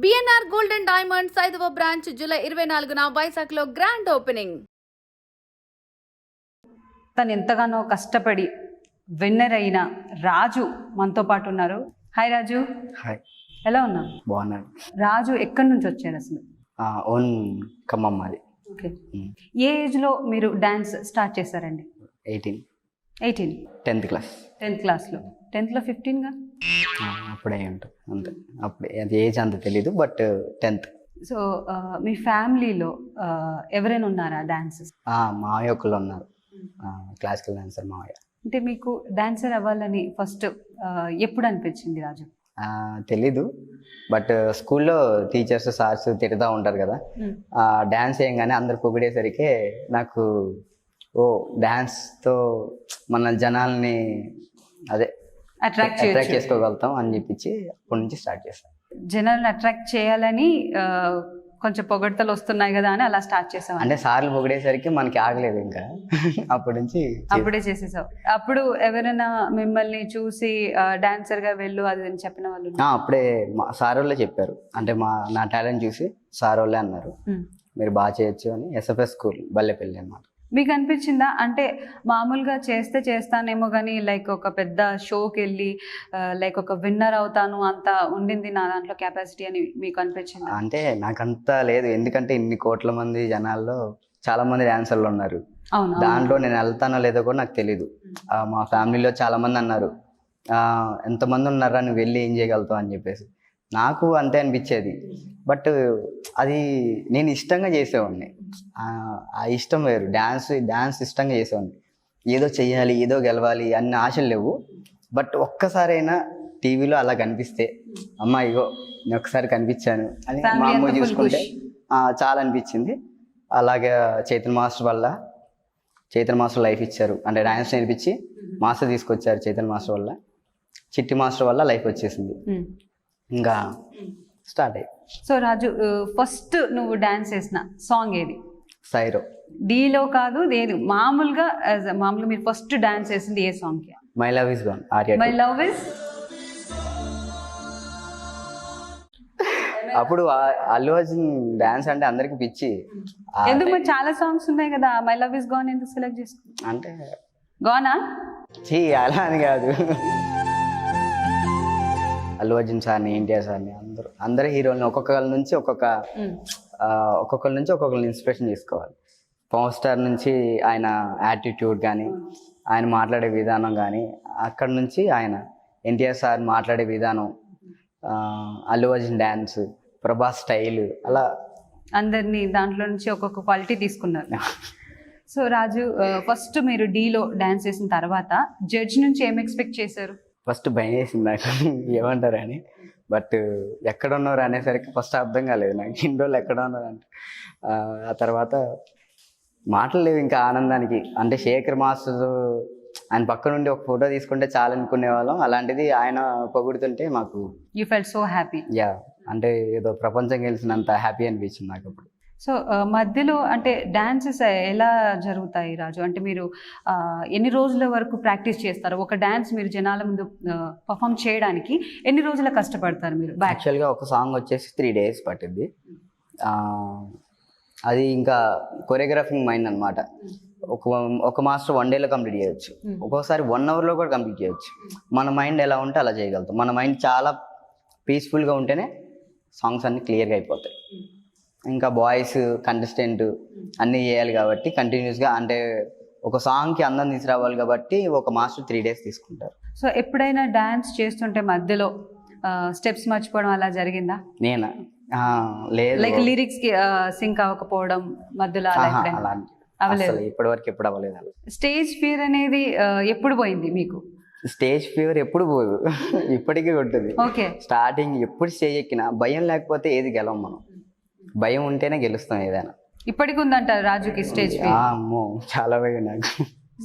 BNR gold and diamonds 5వ branch July 24న వైజాగ్లో grand opening. తను ఎంతగానో కష్టపడి విన్నర్ అయిన రాజు మనతో పాటు ఉన్నారు. హాయ్ రాజు. హాయ్, ఎలా ఉన్నావు? బాగున్నాను. రాజు ఎక్కడి నుంచి వచ్చారు అసలు? ఓన్ ఖమ్మం మాది. ఓకే. ఏ ఏజ్లో మీరు డ్యాన్స్ స్టార్ట్ చేశారండి? 18, 18, 10th క్లాస్. 10th క్లాస్లో. 10thలో 15గా? అప్పుడే ఉంటుంది అంతే. అప్పుడే అది ఏజ్ అంత తెలీదు, బట్ 10th. సో మీ ఫ్యామిలీలో ఎవరైనా ఉన్నారా డాన్సెస్? మావయ్య ఒకళ్ళు ఉన్నారు, క్లాసికల్ డాన్సర్ మావయ్య. అంటే మీకు డాన్సర్ అవ్వాలని ఫస్ట్ ఎప్పుడు అనిపించింది రాజు? తెలీదు, బట్ స్కూల్లో టీచర్స్ సార్స్ తిరుగుతూ ఉంటారు కదా, డ్యాన్స్ చేయగానే అందరు పొగిడేసరికి నాకు డ్యాన్స్తో మన జనాల్ని అదే అట్రాక్ట్ చేసుకోగలుగుతాం అని చెప్పించి అప్పటి నుంచి స్టార్ట్ చేస్తాను. జనాలను అట్రాక్ట్ చేయాలని కొంచెం పొగడ్తలు వస్తున్నాయి కదా అని అలా స్టార్ట్ చేసాం. అంటే సార్లు పొగిడేసరికి మనకి ఆగలేదు ఇంకా, అప్పటి నుంచి అప్పుడే చేసేసావు. అప్పుడు ఎవరైనా మిమ్మల్ని చూసి డాన్సర్ గా వెళ్ళు అది అని చెప్పిన వాళ్ళు? అప్పుడే సార్ వాళ్ళే చెప్పారు, అంటే నా టాలెంట్ చూసి సార్ వాళ్ళే అన్నారు మీరు బాగా చేయొచ్చు అని. ఎస్ఎఫ్ఎస్ స్కూల్ బల్లెపల్లి అన్నమాట. మీకు అనిపించిందా అంటే మామూలుగా చేస్తానేమో కానీ లైక్ ఒక పెద్ద షోకి వెళ్ళి లైక్ ఒక విన్నర్ అవుతాను అంత ఉండింది నా దాంట్లో కెపాసిటీ అని మీకు అనిపించింది? అంటే నాకంత లేదు, ఎందుకంటే ఇన్ని కోట్ల మంది జనాల్లో చాలా మంది డాన్సర్లు ఉన్నారు. దాంట్లో నేను వెళ్తానో లేదో కూడా నాకు తెలీదు. మా ఫ్యామిలీలో చాలా మంది అన్నారు ఎంతమంది ఉన్నారా నువ్వు వెళ్ళి ఏం చేయగలుగుతావు అని చెప్పేసి. నాకు అంతే అనిపించేది, బట్ అది నేను ఇష్టంగా చేసేవాడిని. ఆ ఇష్టం వేరు. డ్యాన్స్ ఇష్టంగా చేసేవాడిని. ఏదో చెయ్యాలి, ఏదో గెలవాలి అన్న ఆశలు లేవు. బట్ ఒక్కసారైనా టీవీలో అలా కనిపిస్తే అమ్మ ఇగో నేను ఒక్కసారి కనిపించాను అని మా అమ్మ చూసుకుంటే చాలా అనిపించింది. అలాగే చైతన్య మాస్టర్ లైఫ్ ఇచ్చారు, అంటే డ్యాన్స్ నేర్పించి మాస్టర్ తీసుకొచ్చారు. చైతన్య మాస్టర్ వల్ల, చిట్టి మాస్టర్ వల్ల లైఫ్ వచ్చేసింది. ఇంకా స్టార్ట్ అయ్యి. సో రాజు, ఫస్ట్ నువ్వు డాన్స్ చేసిన సాంగ్ ఏది? సైరో. డీలో కాదు, ఏది మామూలుగా మీరు ఫస్ట్ డాన్స్ చేసింది ఏ song? My love is gone. My love is. అప్పుడు అల్లు అర్జున్ డాన్స్ అంటే అందరికి పిచ్చి. ఎందుకు మరి చాలా సాంగ్స్ ఉన్నాయి కదా, మై లవ్ ఇస్ గాన్ ఎందుకు సెలెక్ట్ చేసుకున్నా? అంటే గానా అలా అని కాదు, అల్లు అర్జున్ సార్ని, ఎన్టీఆర్ సార్ని, అందరు హీరోల్ని ఒక్కొక్కరి నుంచి ఒక్కొక్కరిని ఇన్స్పిరేషన్ తీసుకోవాలి. పవర్ స్టార్ నుంచి ఆయన యాటిట్యూడ్ కానీ, ఆయన మాట్లాడే విధానం కానీ, అక్కడ నుంచి ఆయన ఎన్టీఆర్ సార్ మాట్లాడే విధానం, అల్లు అర్జున్ డ్యాన్స్, ప్రభాస్ స్టైల్, అలా అందరినీ దాంట్లో నుంచి ఒక్కొక్క క్వాలిటీ తీసుకున్నారు. సో రాజు, ఫస్ట్ మీరు డీలో డాన్స్ చేసిన తర్వాత జడ్జ్ నుంచి ఏం ఎక్స్పెక్ట్ చేశారు? ఫస్ట్ భయం వేసింది నాకు, ఏమంటారు అని. బట్ ఎక్కడ ఉన్నారు అనేసరికి ఫస్ట్ అర్థం కాలేదు నాకు, ఇన్ని రోజులు ఎక్కడ ఉన్నారు అంటే. ఆ తర్వాత మాటలు లేవు ఇంకా ఆనందానికి. అంటే శేఖర్ మాస్టర్ ఆయన పక్క నుండి ఒక ఫోటో తీసుకుంటే చాలా అనుకునే వాళ్ళం, అలాంటిది ఆయన పొగుడుతుంటే మాకు యూ ఫెల్ట్ సో హ్యాపీ. అంటే ఏదో ప్రపంచం గెలిచినంత హ్యాపీ అనిపించింది నాకు అప్పుడు. సో మధ్యలో అంటే డాన్సెస్ ఎలా జరుగుతాయి రాజు? అంటే మీరు ఎన్ని రోజుల వరకు ప్రాక్టీస్ చేస్తారు? ఒక డాన్స్ మీరు జనాల ముందు పర్ఫామ్ చేయడానికి ఎన్ని రోజుల కష్టపడతారు మీరు? యాక్చువల్గా ఒక సాంగ్ వచ్చేసి 3 days పట్టింది. అది ఇంకా కొరియోగ్రాఫింగ్ మైండ్ అనమాట. ఒక మాస్టర్ 1 dayలో కంప్లీట్ చేయొచ్చు, ఒక్కోసారి 1 hourలో కూడా కంప్లీట్ చేయొచ్చు. మన మైండ్ ఎలా ఉంటే అలా చేయగలుగుతాం. మన మైండ్ చాలా పీస్ఫుల్గా ఉంటేనే సాంగ్స్ అన్నీ క్లియర్గా అయిపోతాయి. ఇంకా బాయ్స్ కంటెస్టెంట్ అన్నీ చేయాలి కాబట్టి కంటిన్యూస్గా, అంటే ఒక సాంగ్కి అందం తీసుకురావాలి కాబట్టి ఒక మాస్టర్ 3 days తీసుకుంటారు. సో ఎప్పుడైనా డాన్స్ చేస్తుంటే మధ్యలో స్టెప్స్ మర్చిపోవడం అలా జరిగిందా? నేనా? లేదు. లైక్ లిరిక్స్ కి సింక్ అవ్వకపోవడం మధ్యలో అసలు ఇప్పటివరకు ఎప్పుడు అవ్వలేదు. స్టేజ్ ఫియర్ అనేది ఎప్పుడు పోయింది మీకు? స్టేజ్ ఫీవర్ ఎప్పుడు పోదు, ఇప్పటికీ ఉంటుంది. ఓకే. స్టార్టింగ్ ఎప్పుడు స్టేజ్ ఎక్కినా భయం లేకపోతే ఏది గెలవం మనం. భయం ఉంటేనే గెలుస్తాం ఏదైనా. ఇప్పటికి ఉందంటారు రాజుకి స్టేజ్ ఫియర్? అమ్మో, చాలా భయం నాకు.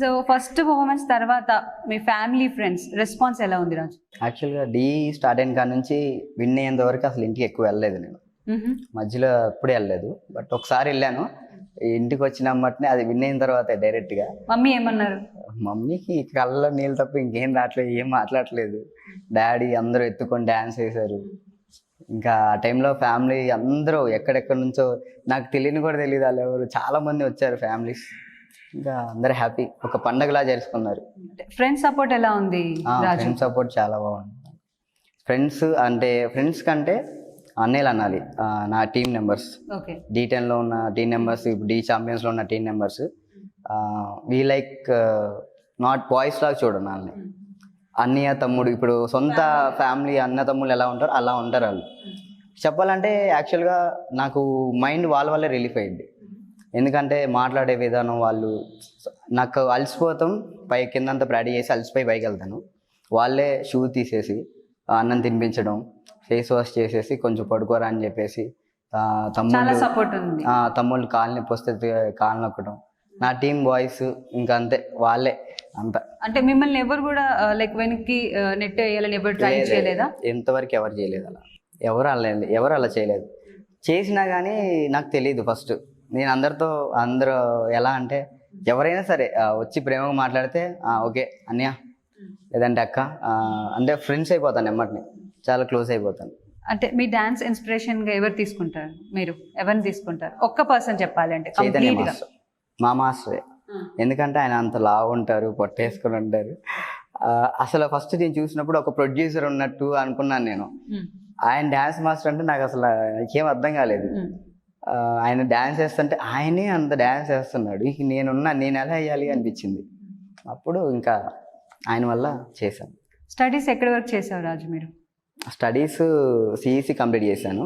సో ఫస్ట్ పర్ఫార్మెన్స్ తర్వాత మీ ఫ్యామిలీ ఫ్రెండ్స్ రెస్పాన్స్ ఎలా ఉంది రాజు? యాక్చువల్గా స్టార్ట్ అయిన కాడ నుంచి విన్ అయ్యేంత వరకు అసలు ఇంటికి ఎక్కువ వెళ్ళలేదు నేను. మధ్యలో ఎప్పుడే వెళ్ళలేదు, బట్ ఒకసారి వెళ్ళాను. ఇంటికి వచ్చినమ్మటనే అది విన్ అయిన తర్వాత డైరెక్ట్గా. మమ్మీ ఏమన్నారు? మమ్మీకి కళ్ళలో నీళ్ళు తప్ప ఇంకేం రావట్లేదు, ఏం మాట్లాడలేదు. డాడీ అందరూ ఎత్తుకొని డ్యాన్స్ వేశారు. ఇంకా ఆ టైంలో ఫ్యామిలీ అందరూ ఎక్కడెక్కడ నుంచో నాకు తెలియని కూడా తెలియదు వాళ్ళు ఎవరు, చాలా మంది వచ్చారు ఫ్యామిలీస్. ఇంకా అందరు హ్యాపీ, ఒక పండగలా జరుపుకున్నారు. ఫ్రెండ్స్ సపోర్ట్ ఎలా ఉంది రాజు? ఫ్రెండ్స్ సపోర్ట్ చాలా బాగుంది. ఫ్రెండ్స్ కంటే అన్నయ్యలు అనాలి. నా టీమ్ మెంబర్స్, ఓకే, D10లో ఉన్న టీమ్ మెంబర్స్, ఇప్పుడు D ఛాంపియన్స్లో ఉన్న team members, we like not boys లాగా చూడండి వాళ్ళని. అన్నయ్య తమ్ముడు, ఇప్పుడు సొంత ఫ్యామిలీ అన్న తమ్ముళ్ళు ఎలా ఉంటారు అలా ఉంటారు వాళ్ళు. చెప్పాలంటే యాక్చువల్గా నాకు మైండ్ వాళ్ళ వల్లే రిలీఫ్ అయ్యింది. ఎందుకంటే మాట్లాడే విధానం, వాళ్ళు నాకు అలసిపోతాం కిందంతా ప్రాక్టీస్ చేసి అలసిపోయి పైకి వెళ్తాను, వాళ్ళే షూ తీసేసి అన్నం తినిపించడం, ఫేస్ వాష్ చేసేసి కొంచెం పడుకోరా అని చెప్పేసి, తమ్ముళ్ళు కాలు నొప్పి వస్తే కాలు నొక్కడం, నా టీమ్ బాయ్స్ ఇంకా అంతే, వాళ్ళే అంత. అంటే మిమ్మల్ని ఎవరు కూడా లైక్ వెనక్కి నెట్ వేయాలని ఎవరు ట్రై చేయలేదా? ఎంతవరకు ఎవరు చేయలేదు అలా, ఎవరు అలా చేయలేదు. చేసినా కానీ నాకు తెలియదు ఫస్ట్. నేను అందరూ ఎలా అంటే ఎవరైనా సరే వచ్చి ప్రేమగా మాట్లాడితే ఓకే అన్నయ్య లేదంటే అక్క, అంటే ఫ్రెండ్స్ అయిపోతాను, ఎమ్మటిని చాలా క్లోజ్ అయిపోతాను. అంటే మీ డాన్స్ ఇన్స్పిరేషన్గా ఎవరు తీసుకుంటారు? మీరు ఎవరిని తీసుకుంటారు? ఒక్క పర్సన్ చెప్పాలి అంటే చైతన్య మాస్టర్, మా మాస్టరే. ఎందుకంటే ఆయన అంత లావు ఉంటారు, పొట్టేసుకుని ఉంటారు. అసలు ఫస్ట్ నేను చూసినప్పుడు ఒక ప్రొడ్యూసర్ ఉన్నట్టు అనుకున్నాను నేను. ఆయన డాన్స్ మాస్టర్ అంటే నాకు అసలు ఏం అర్థం కాలేదు. ఆయన డాన్స్ చేస్తుంటే ఆయనే అంత డాన్స్ చేస్తున్నాడు, నేను ఎలా వేయాలి అనిపించింది. అప్పుడు ఇంకా ఆయన వల్ల చేశాను. స్టడీస్ ఎక్కడి వరకు చేశారు రాజు మీరు? స్టడీస్ సిఈసి కంప్లీట్ చేశాను,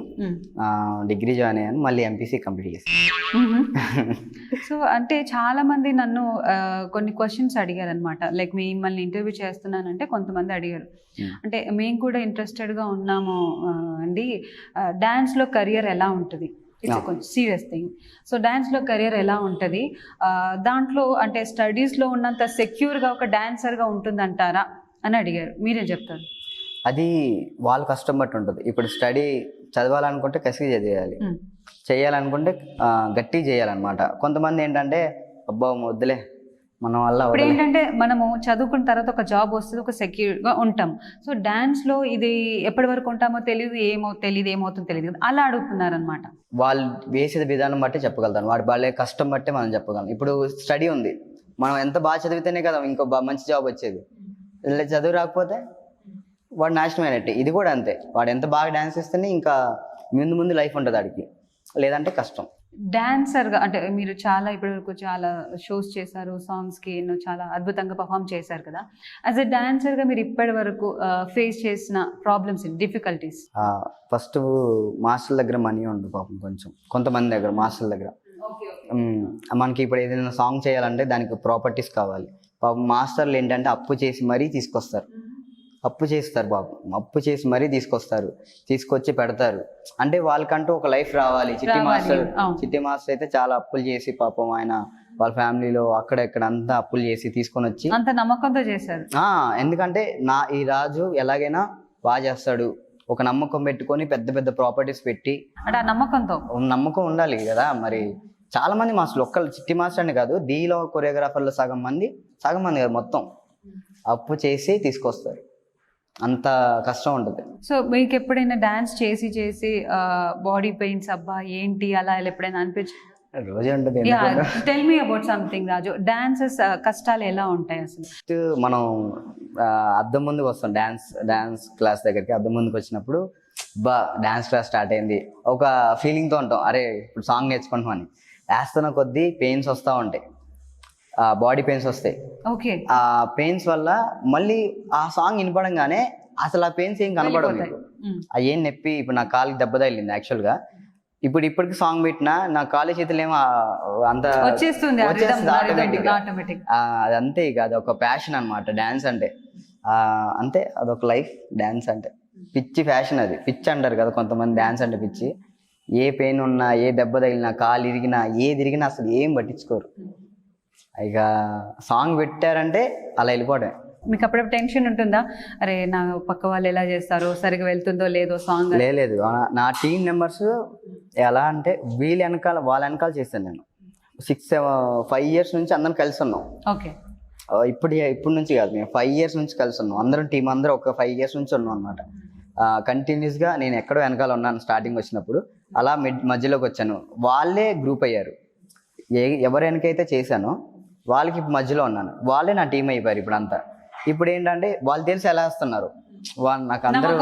డిగ్రీ జాయిన్ అయ్యాను, మళ్ళీ ఎంపీసీ కంప్లీట్ చేశాను. సో అంటే చాలా మంది నన్ను కొన్ని క్వశ్చన్స్ అడిగారు అనమాట. లైక్ మిమ్మల్ని ఇంటర్వ్యూ చేస్తున్నానంటే కొంతమంది అడిగారు, అంటే మేము కూడా ఇంట్రెస్టెడ్గా ఉన్నాము అండి, డాన్స్లో కెరియర్ ఎలా ఉంటుంది? ఇట్స్ కొంచెం సీరియస్ థింగ్. సో డాన్స్లో కెరియర్ ఎలా ఉంటుంది, దాంట్లో అంటే స్టడీస్లో ఉన్నంత సెక్యూర్గా ఒక డాన్సర్గా ఉంటుందంటారా అని అడిగారు. మీరేం చెప్తారు? అది వాళ్ళ కష్టం బట్టి ఉంటుంది. ఇప్పుడు స్టడీ చదవాలనుకుంటే కసిగా చదివేయాలి, చేయాలనుకుంటే గట్టి చేయాలన్నమాట. కొంతమంది ఏంటంటే అబ్బా వద్దులే మన వల్ల. ఇప్పుడు ఏంటంటే మనము చదువుకున్న తర్వాత ఒక జాబ్ వస్తుంది, ఒక సెక్యూర్గా ఉంటాం. సో డాన్స్లో ఇది ఎప్పటి వరకు ఉంటామో తెలియదు, ఏమవుతుందో తెలియదు కదా, అలా అడుగుతున్నారు అనమాట. వాళ్ళు వేసే విధానం బట్టి చెప్పగలుగుతాను, వాళ్ళ కష్టం బట్టి మనం చెప్పగలం. ఇప్పుడు స్టడీ ఉంది, మనం ఎంత బాగా చదివితేనే కదా ఇంకో మంచి జాబ్ వచ్చేది. చదువు రాకపోతే వాడు నాశనం అయినట్టే. ఇది కూడా అంతే, వాడు ఎంత బాగా డాన్స్ చేస్తేనే ఇంకా ముందు లైఫ్ ఉంటుంది వాడికి, లేదంటే కష్టం. డాన్సర్గా అంటే మీరు చాలా ఇప్పటివరకు చాలా షోస్ చేశారు, సాంగ్స్కి ఎన్నో చాలా అద్భుతంగా పర్ఫామ్ చేశారు కదా. యాజ్ ఎ డాన్సర్గా మీరు ఇప్పటి వరకు ఫేస్ చేసిన ప్రాబ్లమ్స్, డిఫికల్టీస్? ఫస్ట్ మాస్టర్ల దగ్గర మనీ ఉంది పాపం, కొంతమంది దగ్గర మాస్టర్ల దగ్గర. మనకి ఇప్పుడు ఏదైనా సాంగ్ చేయాలంటే దానికి ప్రాపర్టీస్ కావాలి. పాపం మాస్టర్లు ఏంటంటే అప్పు చేసి మరీ తీసుకొస్తారు, అప్పు చేస్తారు పాపం, అప్పు చేసి మరీ తీసుకొచ్చి పెడతారు. అంటే వాళ్ళకంటూ ఒక లైఫ్ రావాలి. చిట్టి మాస్టర్ అయితే చాలా అప్పులు చేసి పాపం ఆయన వాళ్ళ ఫ్యామిలీలో అక్కడెక్కడ అంతా అప్పులు చేసి తీసుకొని వచ్చి అంత నమ్మకంతో చేశారు. ఎందుకంటే ఈ రాజు ఎలాగైనా బాగా చేస్తాడు, ఒక నమ్మకం పెట్టుకొని పెద్ద ప్రాపర్టీస్ పెట్టి, అంటే ఆ నమ్మకం ఉండాలి కదా. మరి చాలా మంది మాస్టర్లు, ఒక్కళ్ళు చిట్టి మాస్టర్ అని కాదు, డీలో కొరియోగ్రాఫర్లు సగం మంది కాదు మొత్తం అప్పు చేసి తీసుకొస్తారు, అంత కష్టం ఉంటుంది. సో మీకు ఎప్పుడైనా డాన్స్ చేసి బాడీ పెయిన్స్ అబ్బా ఏంటి అలా ఎప్పుడైనా అనిపించి? రోజే ఉంటుంది. Tell me about something Raju, dances కష్టాలు ఎలా ఉంటాయి అసలు? మనం అద్దం ముందుకు వస్తాం, డాన్స్ క్లాస్ దగ్గరికి అద్దం ముందుకు వచ్చినప్పుడు డాన్స్ క్లాస్ స్టార్ట్ అయింది ఒక ఫీలింగ్తో ఉంటాం, అరే ఇప్పుడు సాంగ్ నేర్చుకుంటామని. వేస్తున్న కొద్దీ పెయిన్స్ వస్తూ ఉంటాయి, బాడీ పెయిన్స్ వస్తాయి. ఓకే, ఆ పెయిన్స్ వల్ల మళ్ళీ ఆ సాంగ్ వినపడంగానే అసలు ఆ పెయిన్స్ ఏం కనపడవు మీకు, ఏం నొప్పి. ఇప్పుడు నా కాలుకి దెబ్బ తగిలింది యాక్చువల్గా, ఇప్పటికి సాంగ్ పెట్టినా నా కాలు చేతులు ఏమో అంత వచ్చేస్తుంది ఆటోమేటిక్. అది అంతే, ఇక అది ఒక ప్యాషన్ అనమాట డాన్స్ అంటే. అంతే, అదొక లైఫ్ డాన్స్ అంటే. పిచ్చి ఫ్యాషన్, అది పిచ్చి అంటారు కదా కొంతమంది, డాన్స్ అంటే పిచ్చి. ఏ పెయిన్ ఉన్నా, ఏ దెబ్బ తగిలినా, కాలు ఇరిగినా, ఏది ఇరిగినా అసలు ఏం పట్టించుకోరు. ఇక సాంగ్ పెట్టారంటే అలా వెళ్ళిపోవడమే. మీకు అప్పుడప్పుడు టెన్షన్ ఉంటుందా, అరే నా పక్క వాళ్ళు ఎలా చేస్తారో, సరిగా వెళ్తుందో లేదో సాంగ్? లేదు, నా టీం మెంబర్స్ ఎలా అంటే వాళ్ళ వెనకాల చేస్తాను నేను. 5 years నుంచి అందరం కలిసి ఉన్నాం. ఓకే, ఇప్పుడు నుంచి కాదు, మేము 5 years నుంచి కలిసి ఉన్నాం అందరం, టీం అందరూ ఒక 5 years నుంచి ఉన్నాం అనమాట. కంటిన్యూస్గా నేను ఎక్కడో వెనకాల ఉన్నాను స్టార్టింగ్ వచ్చినప్పుడు, అలా మధ్యలోకి వచ్చాను. వాళ్ళే గ్రూప్ అయ్యారు. ఎవరు వెనకైతే చేశానో వాళ్ళకి మధ్యలో ఉన్నాను, వాళ్ళే నా టీం అయిపోయారు ఇప్పుడు అంతా. ఇప్పుడు ఏంటంటే వాళ్ళు తెలిసి ఎలా వస్తున్నారు, వాళ్ళు నాకు అందరూ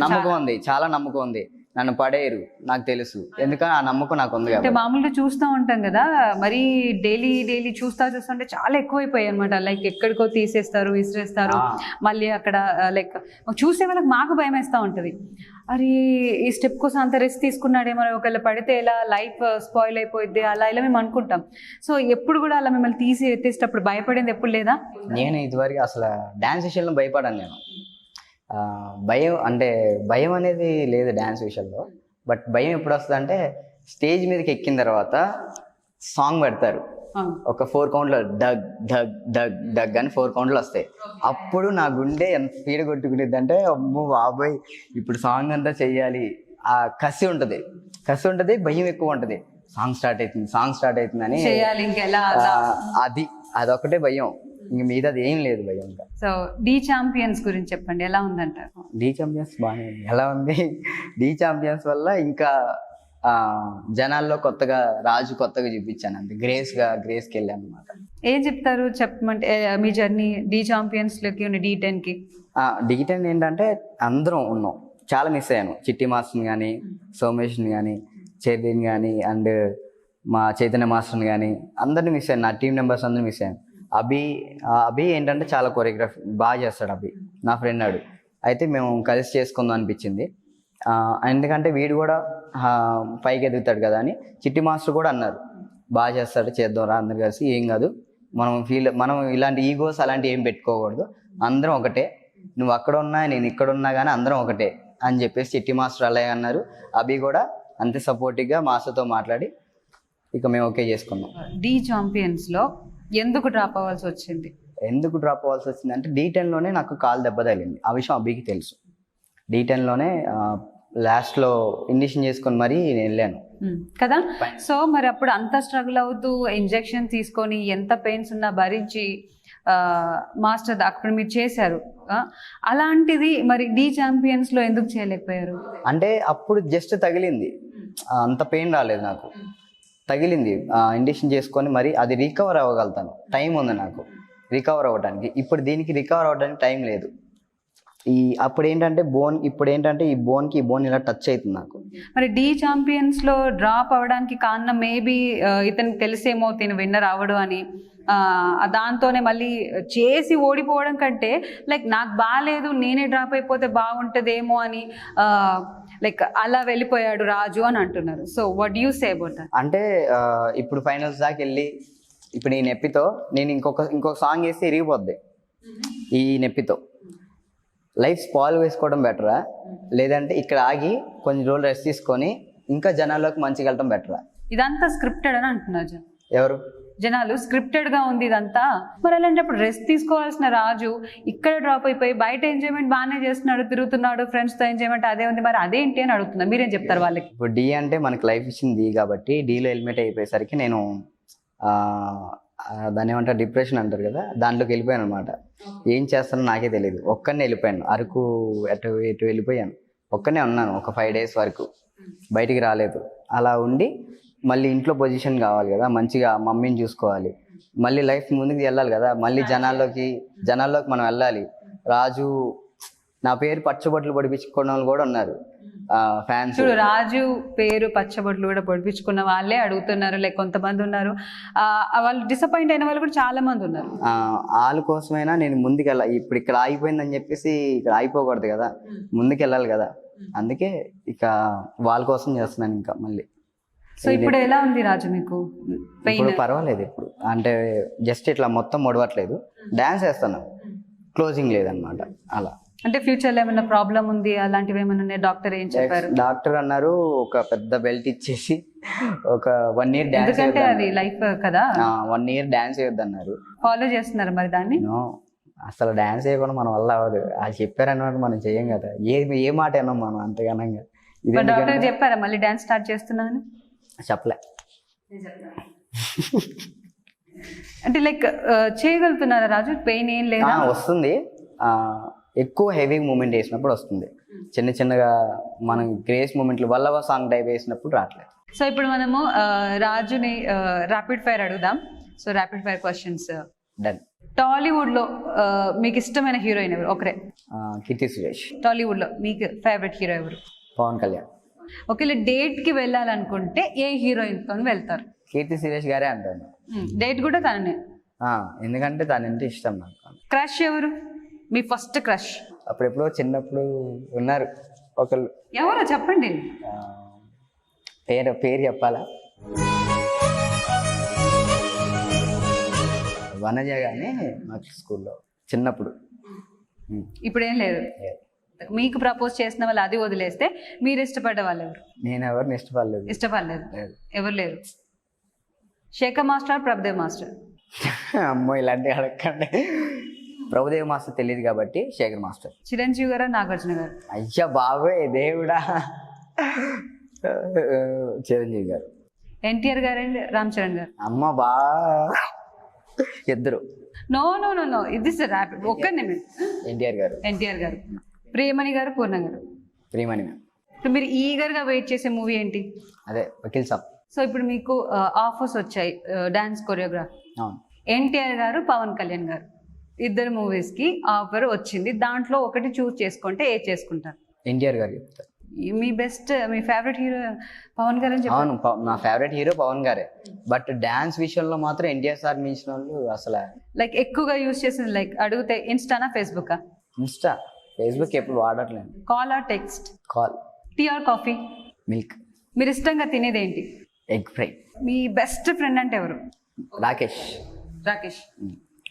నమ్మకం ఉంది, చాలా నమ్మకం ఉంది, నన్ను పడేయరు నాకు తెలుసు, ఎందుకంటే ఆ నమ్మకం నాకు ఉంది. అంటే మామూలుగా చూస్తూ ఉంటాం కదా, మరి డైలీ చూస్తుంటే చాలా ఎక్కువైపోయాయి అనమాట. లైక్ ఎక్కడికో తీసేస్తారు, విసిరేస్తారు, మళ్ళీ అక్కడ లైక్ చూసే వాళ్ళకి మాకు భయం వేస్తూ ఉంటుంది. అరే ఈ స్టెప్ కోసం అంత రిస్క్ తీసుకున్నాడేమో, ఒకవేళ పడితే ఎలా లైఫ్ స్పాయిల్ అయిపోయింది అలా ఇలా మేము అనుకుంటాం. సో ఎప్పుడు కూడా అలా మిమ్మల్ని తీసి ఎత్తేసేటప్పుడు భయపడింది ఎప్పుడు లేదా? నేను ఇదివరకు అసలు డ్యాన్స్ విషయంలో భయపడాను. నేను భయం అనేది లేదు డ్యాన్స్ విషయంలో. బట్ భయం ఎప్పుడు వస్తుంది అంటే స్టేజ్ మీదకి ఎక్కిన తర్వాత సాంగ్ పెడతారు, ఒక 4 కౌంట్లో డగ్ డగ్ డగ్ డగ్ అని 4 కౌంట్లు వస్తాయి. అప్పుడు నా గుండె ఎంత స్పీడ్ కొట్టుకునేది అంటే, అమ్మో బాబాయ్ ఇప్పుడు సాంగ్ అంతా చెయ్యాలి, ఆ కసి ఉంటుంది, భయం ఎక్కువ ఉంటుంది. సాంగ్ స్టార్ట్ అవుతుంది అని అదొకటే భయం, ఇంక మీద అది ఏం లేదు భయం. ఇంకా సో డి ఛాంపియన్స్ గురించి చెప్పండి, ఎలా ఉందంటారు? డి ఛాంపియన్స్ బాగానే ఉంది. ఎలా ఉంది, డి ఛాంపియన్స్ వల్ల ఇంకా జనాల్లో రాజు కొత్తగా చూపించాను, అంతే. గ్రేస్కి వెళ్ళాను అనమాట. ఏం చెప్తారు చెప్పమంటే మీ జర్నీ డి ఛాంపియన్స్లోకి ఉన్న D10కి? D10 ఏంటంటే అందరం ఉన్నాం, చాలా మిస్ అయ్యాను. చిట్టి మాస్టర్ని కానీ, సోమేష్ని కానీ, చైతన్య కానీ, అండ్ మా చైతన్య మాస్టర్ని కానీ అందరినీ మిస్ అయ్యాను. నా టీం మెంబర్స్ అందరినీ మిస్ అయ్యాను. అభి ఏంటంటే చాలా కొరియోగ్రఫీ బాగా చేస్తాడు. అభి నా ఫ్రెండ్ ఆడు, అయితే మేము కలిసి చేసుకుందాం అనిపించింది. ఎందుకంటే వీడు కూడా పైకి ఎదుగుతాడు కదా అని. చిట్టి మాస్టర్ కూడా అన్నారు, బాగా చేస్తాడు, చేద్దాం రా అందరు కలిసి, ఏం కాదు, మనం ఇలాంటి ఈగోస్ అలాంటివి ఏం పెట్టుకోకూడదు, అందరం ఒకటే, నువ్వు అక్కడ ఉన్నా నేను ఇక్కడ ఉన్నా కానీ అందరం ఒకటే అని చెప్పేసి చిట్టి మాస్టర్ అలాగే అన్నారు. అభి కూడా అంతే సపోర్టివ్గా మాస్టర్తో మాట్లాడి ఇక మేము ఓకే చేసుకున్నాం. డి ఛాంపియన్స్లో ఎందుకు డ్రాప్ అవ్వాల్సి వచ్చింది? అంటే D10లోనే నాకు కాలు దెబ్బ తగిలింది. ఆ విషయం అభికి తెలుసు. D10లోనే లాస్ట్లో ఇండిషన్ చేసుకొని మరీ నేను వెళ్ళాను కదా. సో మరి అప్పుడు అంత స్ట్రగుల్ అవుతూ ఇంజెక్షన్ తీసుకొని ఎంత పెయిన్స్ ఉన్నా భరించి మాస్టర్ అక్కడ మీరు చేశారు. అలాంటిది మరి డి ఛాంపియన్స్లో ఎందుకు చేయలేకపోయారు? అంటే అప్పుడు జస్ట్ తగిలింది, అంత పెయిన్ రాలేదు నాకు. తగిలింది, ఇండిషన్ చేసుకొని మరి అది రికవర్ అవ్వగలుగుతాను, టైం ఉంది నాకు రికవర్ అవ్వడానికి. ఇప్పుడు దీనికి రికవర్ అవ్వడానికి టైం లేదు. అప్పుడు ఏంటంటే ఈ బోన్ ఇలా టచ్ అవుతుంది నాకు. మరి డి ఛాంపియన్స్లో డ్రాప్ అవ్వడానికి కారణం మేబీ ఇతనికి తెలిసేమో తిను విన్నర్ అవ్వడు అని, దాంతోనే మళ్ళీ చేసి ఓడిపోవడం కంటే లైక్ నాకు బాగాలేదు నేనే డ్రాప్ అయిపోతే బాగుంటుందేమో అని లైక్ అలా వెళ్ళిపోయాడు రాజు అని అంటున్నారు. So what you say about that? అంటే ఇప్పుడు ఫైనల్స్ దాకా వెళ్ళి ఇప్పుడు ఈ నొప్పితో నేను ఇంకొక సాంగ్ వేస్తే ఇరిగిపోద్ది. ఈ నొప్పితో లైఫ్ స్పాయిల్ వేసుకోవడం బెటరా, లేదంటే ఇక్కడ ఆగి కొన్ని రోజులు రెస్ట్ తీసుకొని ఇంకా జనాల్లోకి మంచిగా వెళ్ళడం బెటరా? ఇదంతా స్క్రిప్టెడ్ అని అంటున్నారు ఎవరు జనాలు, స్క్రిప్టెడ్ గా ఉంది ఇదంతా. మరి అలాంటప్పుడు రెస్ట్ తీసుకోవాల్సిన రాజు ఇక్కడ డ్రాప్ అయిపోయి బయట ఎంజాయ్మెంట్ బాగానే చేస్తున్నాడు, తిరుగుతున్నాడు, ఫ్రెండ్స్తో ఎంజాయ్మెంట్ అదే ఉంది, మరి అదేంటి అని అడుగుతున్నా, మీరేం చెప్తారు వాళ్ళకి? ఇప్పుడు డి అంటే మనకి లైఫ్ ఇచ్చింది కాబట్టి డీలో హెల్మెట్ అయిపోయేసరికి నేను దాన్ని ఏమంటారు డిప్రెషన్ అంటారు కదా, దాంట్లోకి వెళ్ళిపోయాను అనమాట. ఏం చేస్తానో నాకే తెలియదు. ఒక్కనే వెళ్ళిపోయాను, అరకు ఎటు వెళ్ళిపోయాను, ఒక్కనే ఉన్నాను ఒక 5 days వరకు, బయటికి రాలేదు. అలా ఉండి మళ్ళీ ఇంట్లో పొజిషన్ కావాలి కదా, మంచిగా మమ్మీని చూసుకోవాలి, మళ్ళీ లైఫ్ ముందుకు వెళ్ళాలి కదా, మళ్ళీ జనాల్లోకి మనం వెళ్ళాలి. రాజు నా పేరు పచ్చబొట్లు పొడిపించుకున్న వాళ్ళు కూడా ఉన్నారు ఫ్యాన్స్. రాజు పేరు పచ్చబొట్లు కూడా పొడిపించుకున్న వాళ్ళే అడుగుతున్నారు, లైక్ కొంతమంది ఉన్నారు, వాళ్ళు డిసప్పాయింట్ అయిన వాళ్ళు కూడా చాలా మంది ఉన్నారు. వాళ్ళ కోసమైనా నేను ముందుకెళ్ళాలి. ఇప్పుడు ఇక్కడ ఆగిపోయిందని చెప్పేసి ఇక్కడ ఆగిపోకూడదు కదా, ముందుకు వెళ్ళాలి కదా, అందుకే ఇక వాళ్ళ కోసం చేస్తున్నాను ఇంకా మళ్ళీ. సో ఇప్పుడు ఎలా ఉంది రాజు మీకు? ఇప్పుడు పర్వాలేదు, ఇప్పుడు అంటే జస్ట్ ఇట్లా మొత్తం మొడవట్లేదు, డ్యాన్స్ వేస్తాను, క్లోజింగ్ లేదనమాట. అలా అంటే ఫ్యూచర్లో ఏమైనా ప్రాబ్లం ఉంది అలాంటివి ఏమైనా డాక్టర్ ఏం చెప్పారు? డాక్టర్ అన్నారు ఒక పెద్ద బెల్ట్ ఇచ్చేసి ఒక 1 year డాన్స్, ఎందుకంటే అది లైఫ్ కదా, 1 year డాన్స్ చేయొద్దన్నారు. ఫాలో చేస్తున్నారు మరి దాన్ని? అసలు డాన్స్ చేయకుండా మన వల్ల అవ్వదు, వాళ్ళు చెప్పారన్నమాట మనం చెయ్యం కదా, ఏ మాట అన్నాం మనం అంతగానంగా. డాక్టర్ చెప్పారా మళ్ళీ డాన్స్ స్టార్ట్ చేస్తున్నాను? చెప్పలే. అంటే లైక్ చేయగలుగుతున్నారా రాజు? పెయిన్ ఏం లేదా? వస్తుంది, ఎక్కువ హెవీ మూమెంట్ చేసినప్పుడు వస్తుంది. చిన్న చిన్నగా మనం గ్రేస్ మూమెంట్లు వల్లవ సాంగ్ టైప్ వేసినప్పుడు రావట్లేదు. సో ఇప్పుడు మనము రాజుని ర్యాపిడ్ ఫైర్ అడుగుదాం. So rapid fire questions. Done. టాలీవుడ్లో మీకు ఇష్టమైన హీరోయిన్ ఎవరు? ఒకరే. కీర్తి సురేష్. టాలీవుడ్లో మీకు ఫేవరెట్ హీరో ఎవరు? పవన్ కళ్యాణ్. ఒకవేళ డేట్కి వెళ్ళాలనుకుంటే ఏ హీరోయిన్తో వెళ్తారు? కీర్తి సురేష్ గారే అంటాను. డేట్ కూడా తననే. ఎందుకంటే తనంటే ఇష్టం నాకు. క్రష్ ఎవరు? మీ ఫస్ట్ క్రష్? అప్పుడెప్పుడో చిన్నప్పుడు ఉన్నారు ఒకళ్ళు. ఎవరో చెప్పండి. పేరు చెప్పాలా? వనజ గానే మాకు స్కూల్లో చిన్నప్పుడు. ఇప్పుడు ఏం లేదు. మీకు ప్రపోజ్ చేసిన వాళ్ళు అది వదిలేస్తే మీరు ఇష్టపడ్డ వాళ్ళు ఎవరు? నేను ఎవరిని ఇష్టపడలేదు. ఎవరు లేరు. Shekhar master, Prabhudev master? అమ్మో ఇలాంటివి అడగండి. ప్రభుదేవ్ మాస్టర్ తెలియదు కాబట్టి శేఖర్ మాస్టర్. చిరంజీవి గారు, నాగార్జున గారు? అయ్యా బాబోయ్ దేవుడా, చిరంజీవి గారు. ఎన్టీఆర్ గారు అండ్ రామ్ చరణ్ గారు? అమ్మ ఇద్దరు. నో నో నో నో, ఇది ర్యాపిడ్. ఒక్క నిమిషం. ఎన్టీఆర్ గారు. ప్రియమణి గారు, పూర్ణ గారు? ప్రియమణి మ్యామ్. ఇప్పుడు మీరు ఈగర్గా వెయిట్ చేసే మూవీ ఏంటి? అదే వకీల్ సాబ్. సో ఇప్పుడు మీకు ఆఫర్స్ వచ్చాయి డాన్స్ కొరియోగ్రాఫ్. అవును. ఎన్టీఆర్ గారు, పవన్ కళ్యాణ్ గారు ఇద్దరు మూవీస్కి ఆఫర్ వచ్చింది. దాంట్లో ఒకటి చూస్ చేసుకుంటే ఏ చేసుకుంటారు? ఎన్టీఆర్ గారు చెప్తారు. మీ బెస్ట్, మీ ఫేవరెట్ హీరో పవన్ గారు అని చెప్పారు. అవును, నా ఫేవరెట్ హీరో పవన్ గారే. బట్ డాన్స్ విషయంలో మాత్రం ఎన్టీఆర్ సార్ మించిన వాళ్ళు అసలు. లైక్ ఎక్కువగా యూజ్ చేసింది లైక్ అడిగితే ఇన్స్టానా, ఫేస్బుక్కా? ఇన్స్టా. ఫేస్బుక్ ఎప్పుడు వాడట్లేదు. Call or text? Call. Tea or coffee? Milk. మీరు ఇష్టంగా తినేది ఏంటి? Egg fry. మీ బెస్ట్ ఫ్రెండ్ అంటే ఎవరు? రాకేష్.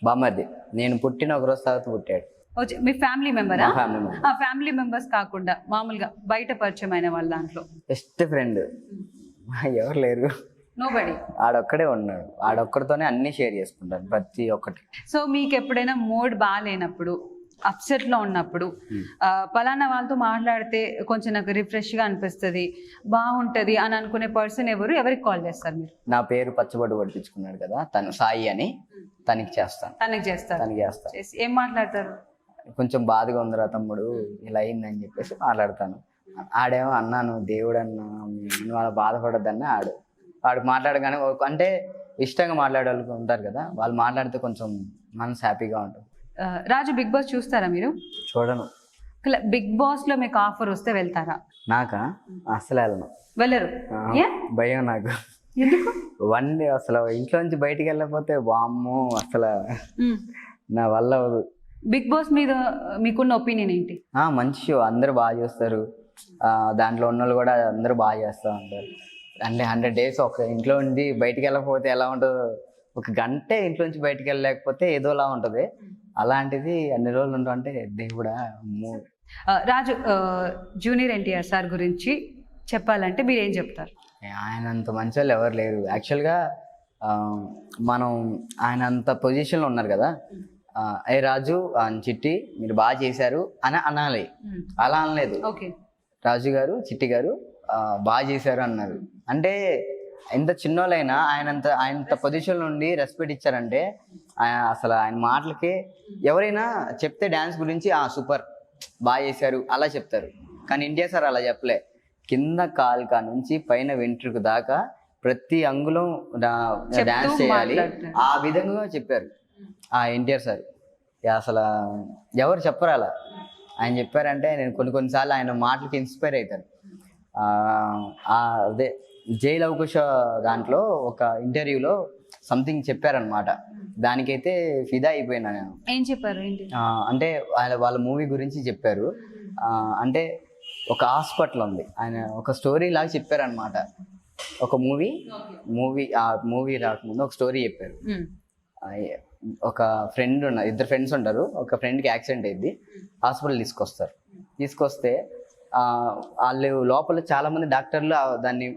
బామ్మర్ది. నేను పుట్టిన ఒక రోజు తర్వాత పుట్టాడు. మీ ఫ్యామిలీ మెంబరా? Family member. ఫ్యామిలీ మెంబర్స్ కాకుండా మామూలుగా బయట పరిచయం అయిన వాళ్ళ దాంట్లో బెస్ట్ ఫ్రెండ్ ఎవరు లేరు. నోబడీ. ఆడొక్కడే ఉన్నాడు. ఆడొక్కడితోనే అన్ని షేర్ చేసుకుంటాను ప్రతి ఒక్కటి. సో మీకు ఎప్పుడైనా మూడ్ బాగాలేనప్పుడు, అప్సెట్లో ఉన్నప్పుడు పలానా వాళ్ళతో మాట్లాడితే కొంచెం నాకు రిఫ్రెష్గా అనిపిస్తుంది, బాగుంటుంది అని అనుకునే పర్సన్ ఎవరు? ఎవరికి కాల్ చేస్తారు మీరు? నా పేరు పచ్చబొట్టు పట్టించుకున్నాడు కదా తను, సాయి అని. తనకి చేస్తాను. తనకి చేస్తారు. ఏం మాట్లాడతారు? కొంచెం బాధగా ఉందిరా తమ్ముడు, ఇలా అయిందని చెప్పేసి మాట్లాడతాను. ఆడేమో అన్నాను దేవుడు అన్నా నువ్వు అలా బాధపడద్దన్న వాడు మాట్లాడగానే అంటే ఇష్టంగా మాట్లాడే వాళ్ళు ఉంటారు కదా, వాళ్ళు మాట్లాడితే కొంచెం మనసు హ్యాపీగా ఉంటుంది. రాజు, బిగ్ బాస్ చూస్తారా మీరు? చూడను. బిగ్ బాస్ లో మీకు ఆఫర్ వస్తే వెళ్తారా? నాకా అసలు వెళ్ళరు. భయం నాకు. ఎందుకు? వన్ డే అసలు ఇంట్లో నుంచి బయటికి వెళ్ళకపోతే వామ్మో అసలు నా వల్ల అవ్వదు. బిగ్ బాస్ మీద మీకున్న ఒపీనియన్ ఏంటి? మంచి షో, అందరూ బాగా చేస్తారు. దాంట్లో ఉన్న వాళ్ళు కూడా అందరూ బాగా చేస్తూ ఉంటారు. అంటే 100 days ఒక ఇంట్లో ఉండి బయటికి వెళ్ళకపోతే ఎలా ఉంటుందో, ఒక గంటే ఇంట్లో నుంచి బయటికి వెళ్ళలేకపోతే ఏదోలా ఉంటుంది. అలాంటిది అన్ని రోజులు ఉంటాం అంటే దేవుడా. రాజు, జూనియర్ ఎన్టీఆర్ సార్ గురించి చెప్పాలంటే మీరు ఏం చెప్తారు? ఆయన అంత మంచి వాళ్ళు ఎవరు లేరు. యాక్చువల్గా మనం ఆయన అంత పొజిషన్లో ఉన్నారు కదా, ఏ రాజు చిట్టి మీరు బాగా చేశారు అని అనాలి. అలా అనలేదు. రాజు గారు, చిట్టి గారు బాగా చేశారు అన్నారు. అంటే ఎంత చిన్నోళ్ళైనా ఆయనంత పొజిషన్ నుండి రెస్పెక్ట్ ఇచ్చారంటే అసలు ఆయన మాటలకి ఎవరైనా చెప్తే డ్యాన్స్ గురించి సూపర్ బాగా చేశారు అలా చెప్తారు. కానీ ఇండియా సార్ అలా చెప్పలే. కింద కాల్కా నుంచి పైన వెంట్రుకు దాకా ప్రతి అంగుళం డ్యాన్స్ చేయాలి ఆ విధంగా చెప్పారు ఎన్టీఆర్ సార్. అసలు ఎవరు చెప్పరు అలా. ఆయన చెప్పారంటే నేను కొన్నిసార్లు ఆయన మాటలకి ఇన్స్పైర్ అవుతాను. అదే జై లవకుశ దాంట్లో ఒక ఇంటర్వ్యూలో సంథింగ్ చెప్పారనమాట. దానికైతే ఫిదా అయిపోయినా నేను. ఏం చెప్పారు? అంటే వాళ్ళ మూవీ గురించి చెప్పారు. అంటే ఒక హాస్పిటల్ ఉంది, ఆయన ఒక స్టోరీ లాగా చెప్పారనమాట. ఒక మూవీ రాకముందు ఒక స్టోరీ చెప్పారు. ఒక ఇద్దరు ఫ్రెండ్స్ ఉంటారు. ఒక ఫ్రెండ్కి యాక్సిడెంట్ అయింది, హాస్పిటల్ తీసుకొస్తే వాళ్ళు లోపల చాలా మంది డాక్టర్లు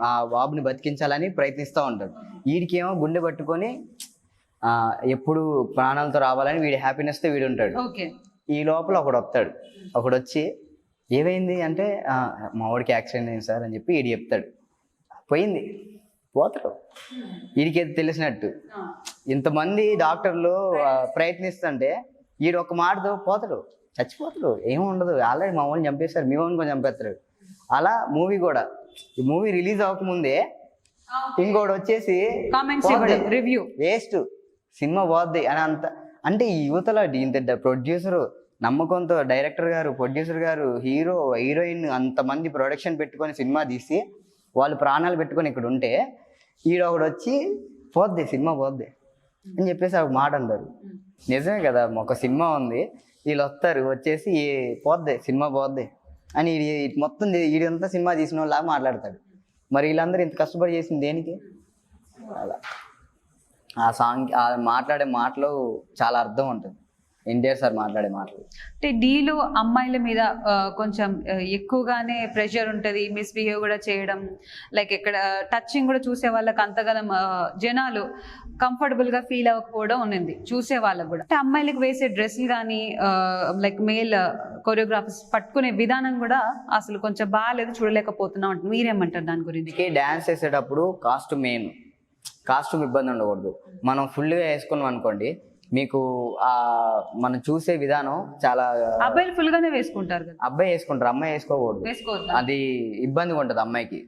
ఆ బాబుని బతికించాలని ప్రయత్నిస్తూ ఉంటారు. వీడికేమో గుండె పట్టుకొని ఎప్పుడు ప్రాణాలతో రావాలని వీడి హ్యాపీనెస్తో వీడు ఉంటాడు. ఈ లోపల ఒకడు వచ్చి ఏమైంది అంటే మా వాడికి యాక్సిడెంట్ అయింది సార్ అని చెప్పి వీడు చెప్తాడు. పోతాడు. వీడికి తెలిసినట్టు ఇంతమంది డాక్టర్లు ప్రయత్నిస్తుంటే వీడు ఒక మాటతో పోతాడు, చచ్చిపోతారు, ఏమి ఉండదు. ఆల్రెడీ మా వాళ్ళని చంపేస్తారు, మీ వాళ్ళని కొంచెం చంపేస్తారు. అలా మూవీ కూడా, ఈ మూవీ రిలీజ్ అవ్వకముందే ఇంకోటి వచ్చేసి రివ్యూ వేస్ట్, సినిమా పోద్ది అని అంత. అంటే ఈ యువతలో ఇంత ప్రొడ్యూసరు నమ్మకంతో, డైరెక్టర్ గారు, ప్రొడ్యూసర్ గారు, హీరో, హీరోయిన్ అంతమంది ప్రొడక్షన్ పెట్టుకొని సినిమా తీసి వాళ్ళు ప్రాణాలు పెట్టుకొని ఇక్కడ ఉంటే ఈడ ఒకడు వచ్చి పోద్ది, సినిమా పోద్ది అని చెప్పేసి ఒక మాట అంటారు. నిజమే కదా, ఒక సినిమా ఉంది, వీళ్ళు వస్తారు వచ్చేసి పోద్ది, సినిమా పోద్ది అని మొత్తం వీడంతా సినిమా తీసిన వాళ్ళలాగా మాట్లాడతాడు. మరి వీళ్ళందరూ ఇంత కష్టపడి చేసింది దేనికి? అలా ఆ సాంగ్, ఆ మాట్లాడే మాటలు చాలా అర్థం ఉంటుంది. ఎన్టీఆర్ సార్ మాట్లాడే మాటలు. అంటే డీలో అమ్మాయిల మీద కొంచెం ఎక్కువగానే ప్రెషర్ ఉంటుంది, మిస్బిహేవ్ కూడా చేయడం, లైక్ ఇక్కడ టచింగ్ కూడా చూసే వాళ్ళకి అంతగానం జనాలు కంఫర్టబుల్గా ఫీల్ అవ్వకపోవడం ఉన్నది చూసే వాళ్ళకు కూడా. అంటే అమ్మాయిలకు వేసే డ్రెస్సులు కానీ లైక్ మేల్ కొరియోగ్రాఫర్స్ పట్టుకునే విధానం కూడా అసలు కొంచెం బాగాలేదు, చూడలేకపోతున్నాం అంటే మీరేమంటారు దాని గురించి? డాన్స్ వేసేటప్పుడు కాస్ట్యూమ్ ఇబ్బంది ఉండకూడదు. మనం ఫుల్గా వేసుకున్నాం అనుకోండి, మీకు ఆ మనం చూసే విధానం చాలా. అబ్బాయిలు ఫుల్ గానే వేసుకుంటారు కదా, అబ్బాయి వేసుకుంటారు, అమ్మాయి వేసుకోకూడదు, అది ఇబ్బందిగా ఉంటుంది అమ్మాయికి.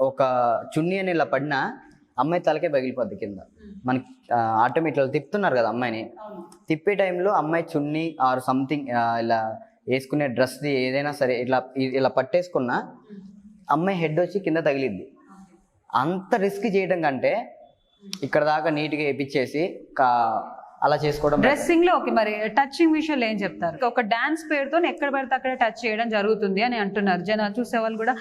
ఒక చున్నీ అని ఇలా పడినా అమ్మాయి తలకే పగిలిపోద్ది కింద. మనకి ఆటోమేటిక్ ఇట్లా తిప్పుతున్నారు కదా అమ్మాయిని, తిప్పే టైంలో అమ్మాయి చున్నీ ఆర్ సంథింగ్ ఇలా వేసుకునే డ్రెస్ ఏదైనా సరే ఇలా పట్టేసుకున్నా అమ్మాయి హెడ్ వచ్చి కింద తగిలిద్ది. అంత రిస్క్ చేయడం కంటే ఇక్కడ దాకా నీట్గా వేయించేసి అలా చేసుకోవడం. డ్రెస్సింగ్ లో ఓకే, మరి టచింగ్ విషయంలో ఏం చెప్తారు? ఒక డాన్స్ పేరుతో ఎక్కడ పడితే అక్కడ టచ్ చేయడం జరుగుతుంది అని అంటున్నారు జనాలు, చూసే వాళ్ళు కూడా.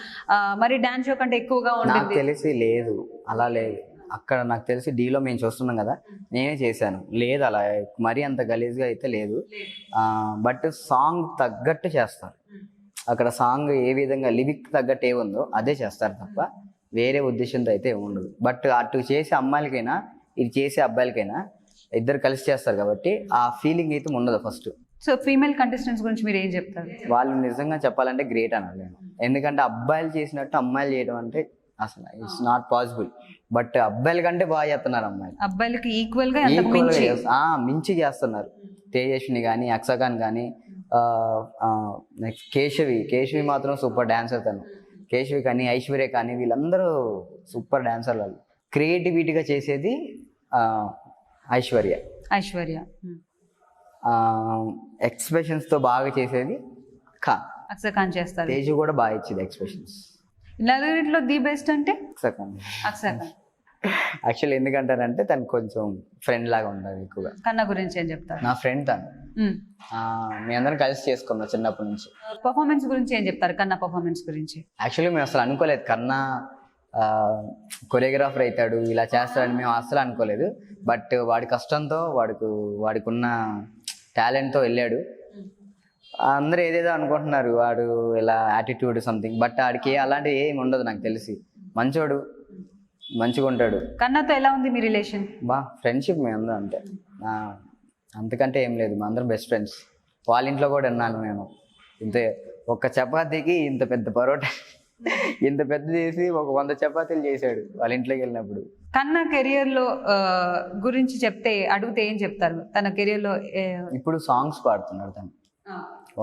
మరి డాన్స్ షో కంటే ఎక్కువగా ఉంటుంది. నాకు తెలిసి లేదు, అలా లేదు అక్కడ. నాకు తెలిసి డీలో మేము చూస్తున్నాం కదా, నేనే చేశాను, లేదు అలా మరీ అంత గలీజ్గా అయితే లేదు. బట్ సాంగ్ తగ్గట్టు చేస్తారు అక్కడ. సాంగ్ ఏ విధంగా లిరిక్ తగ్గట్టు ఏముందో అదే చేస్తారు తప్ప వేరే ఉద్దేశంతో అయితే ఉండదు. బట్ అటు చేసే అమ్మాయిలకైనా ఇది చేసే అబ్బాయిలకైనా ఇద్దరు కలిసి చేస్తారు కాబట్టి ఆ ఫీలింగ్ అయితే ఉండదు ఫస్ట్. సో ఫీమేల్ కంటెస్టెంట్స్ గురించి మీరు ఏం చెప్తారు? వాళ్ళు నిజంగా చెప్పాలంటే గ్రేట్ అనాలి నేను. ఎందుకంటే అబ్బాయిలు చేసినట్టు అమ్మాయిలు చేయడం అంటే అసలు ఇట్స్ నాట్ పాసిబుల్. బట్ అబ్బాయిల కంటే బాగా చేస్తున్నారు అమ్మాయిలు, అబ్బాయిలకి ఈక్వల్ గా మించి చేస్తున్నారు. తేజస్విని కానీ, అక్షకాన్ కానీ, నెక్స్ట్ కేశవి మాత్రం సూపర్ డాన్సర్. తను కేశవి కానీ, ఐశ్వర్య కానీ, వీళ్ళందరూ సూపర్ డాన్సర్. వాళ్ళు క్రియేటివిటీగా చేసేది ఐశ్వర్య. ఎక్స్ప్రెషన్స్తో బాగా చేసేది అక్షకాన్ చేస్తారు. తేజు కూడా బాగా ఇచ్చేది ఎక్స్ప్రెషన్స్. నలుగురిలో ది బెస్ట్ అంటే అక్షకాన్. యాక్చువల్లీ ఎందుకంటారంటే తను కొంచెం ఫ్రెండ్ లాగా ఉంటుంది ఎక్కువగా. కన్నా గురించి ఏం చెప్తారు? నా ఫ్రెండ్ తను, మీ అందరం కలిసి చేసుకున్నాం చిన్నప్పటి నుంచి. పర్ఫార్మెన్స్ గురించి ఏం చెప్తారు? కన్నా పర్ఫార్మెన్స్ గురించి యాక్చువల్లీ మేము అసలు అనుకోలేదు కన్నా కొరియోగ్రాఫర్ అవుతాడు, ఇలా చేస్తాడని మేము అసలు అనుకోలేదు. బట్ వాడి కష్టంతో వాడికి ఉన్న టాలెంట్తో వెళ్ళాడు. అందరూ ఏదేదో అనుకుంటున్నారు వాడు ఇలా యాటిట్యూడ్ సంథింగ్, బట్ వాడికి అలాంటివి ఏమి ఉండదు. నాకు తెలిసి మంచోడు, మంచిగా ఉంటాడు. కన్నాతో ఎలా ఉంది మీ రిలేషన్? ఫ్రెండ్షిప్ మేము అందరం అంతే, అంతకంటే ఏం లేదు. మా అందరం బెస్ట్ ఫ్రెండ్స్. వాళ్ళ ఇంట్లో కూడా ఉన్నాను నేను. ఒక చపాతీకి ఇంత పెద్ద పరోటా ఇంత పెద్ద చేసి 100 చపాతీలు చేశాడు వాళ్ళ ఇంట్లోకి వెళ్ళినప్పుడు. కన్నా కెరియర్ లో గురించి అడిగితే ఏం చెప్తారు? తన కెరియర్ లో ఇప్పుడు సాంగ్స్ పాడుతున్నాడు, తను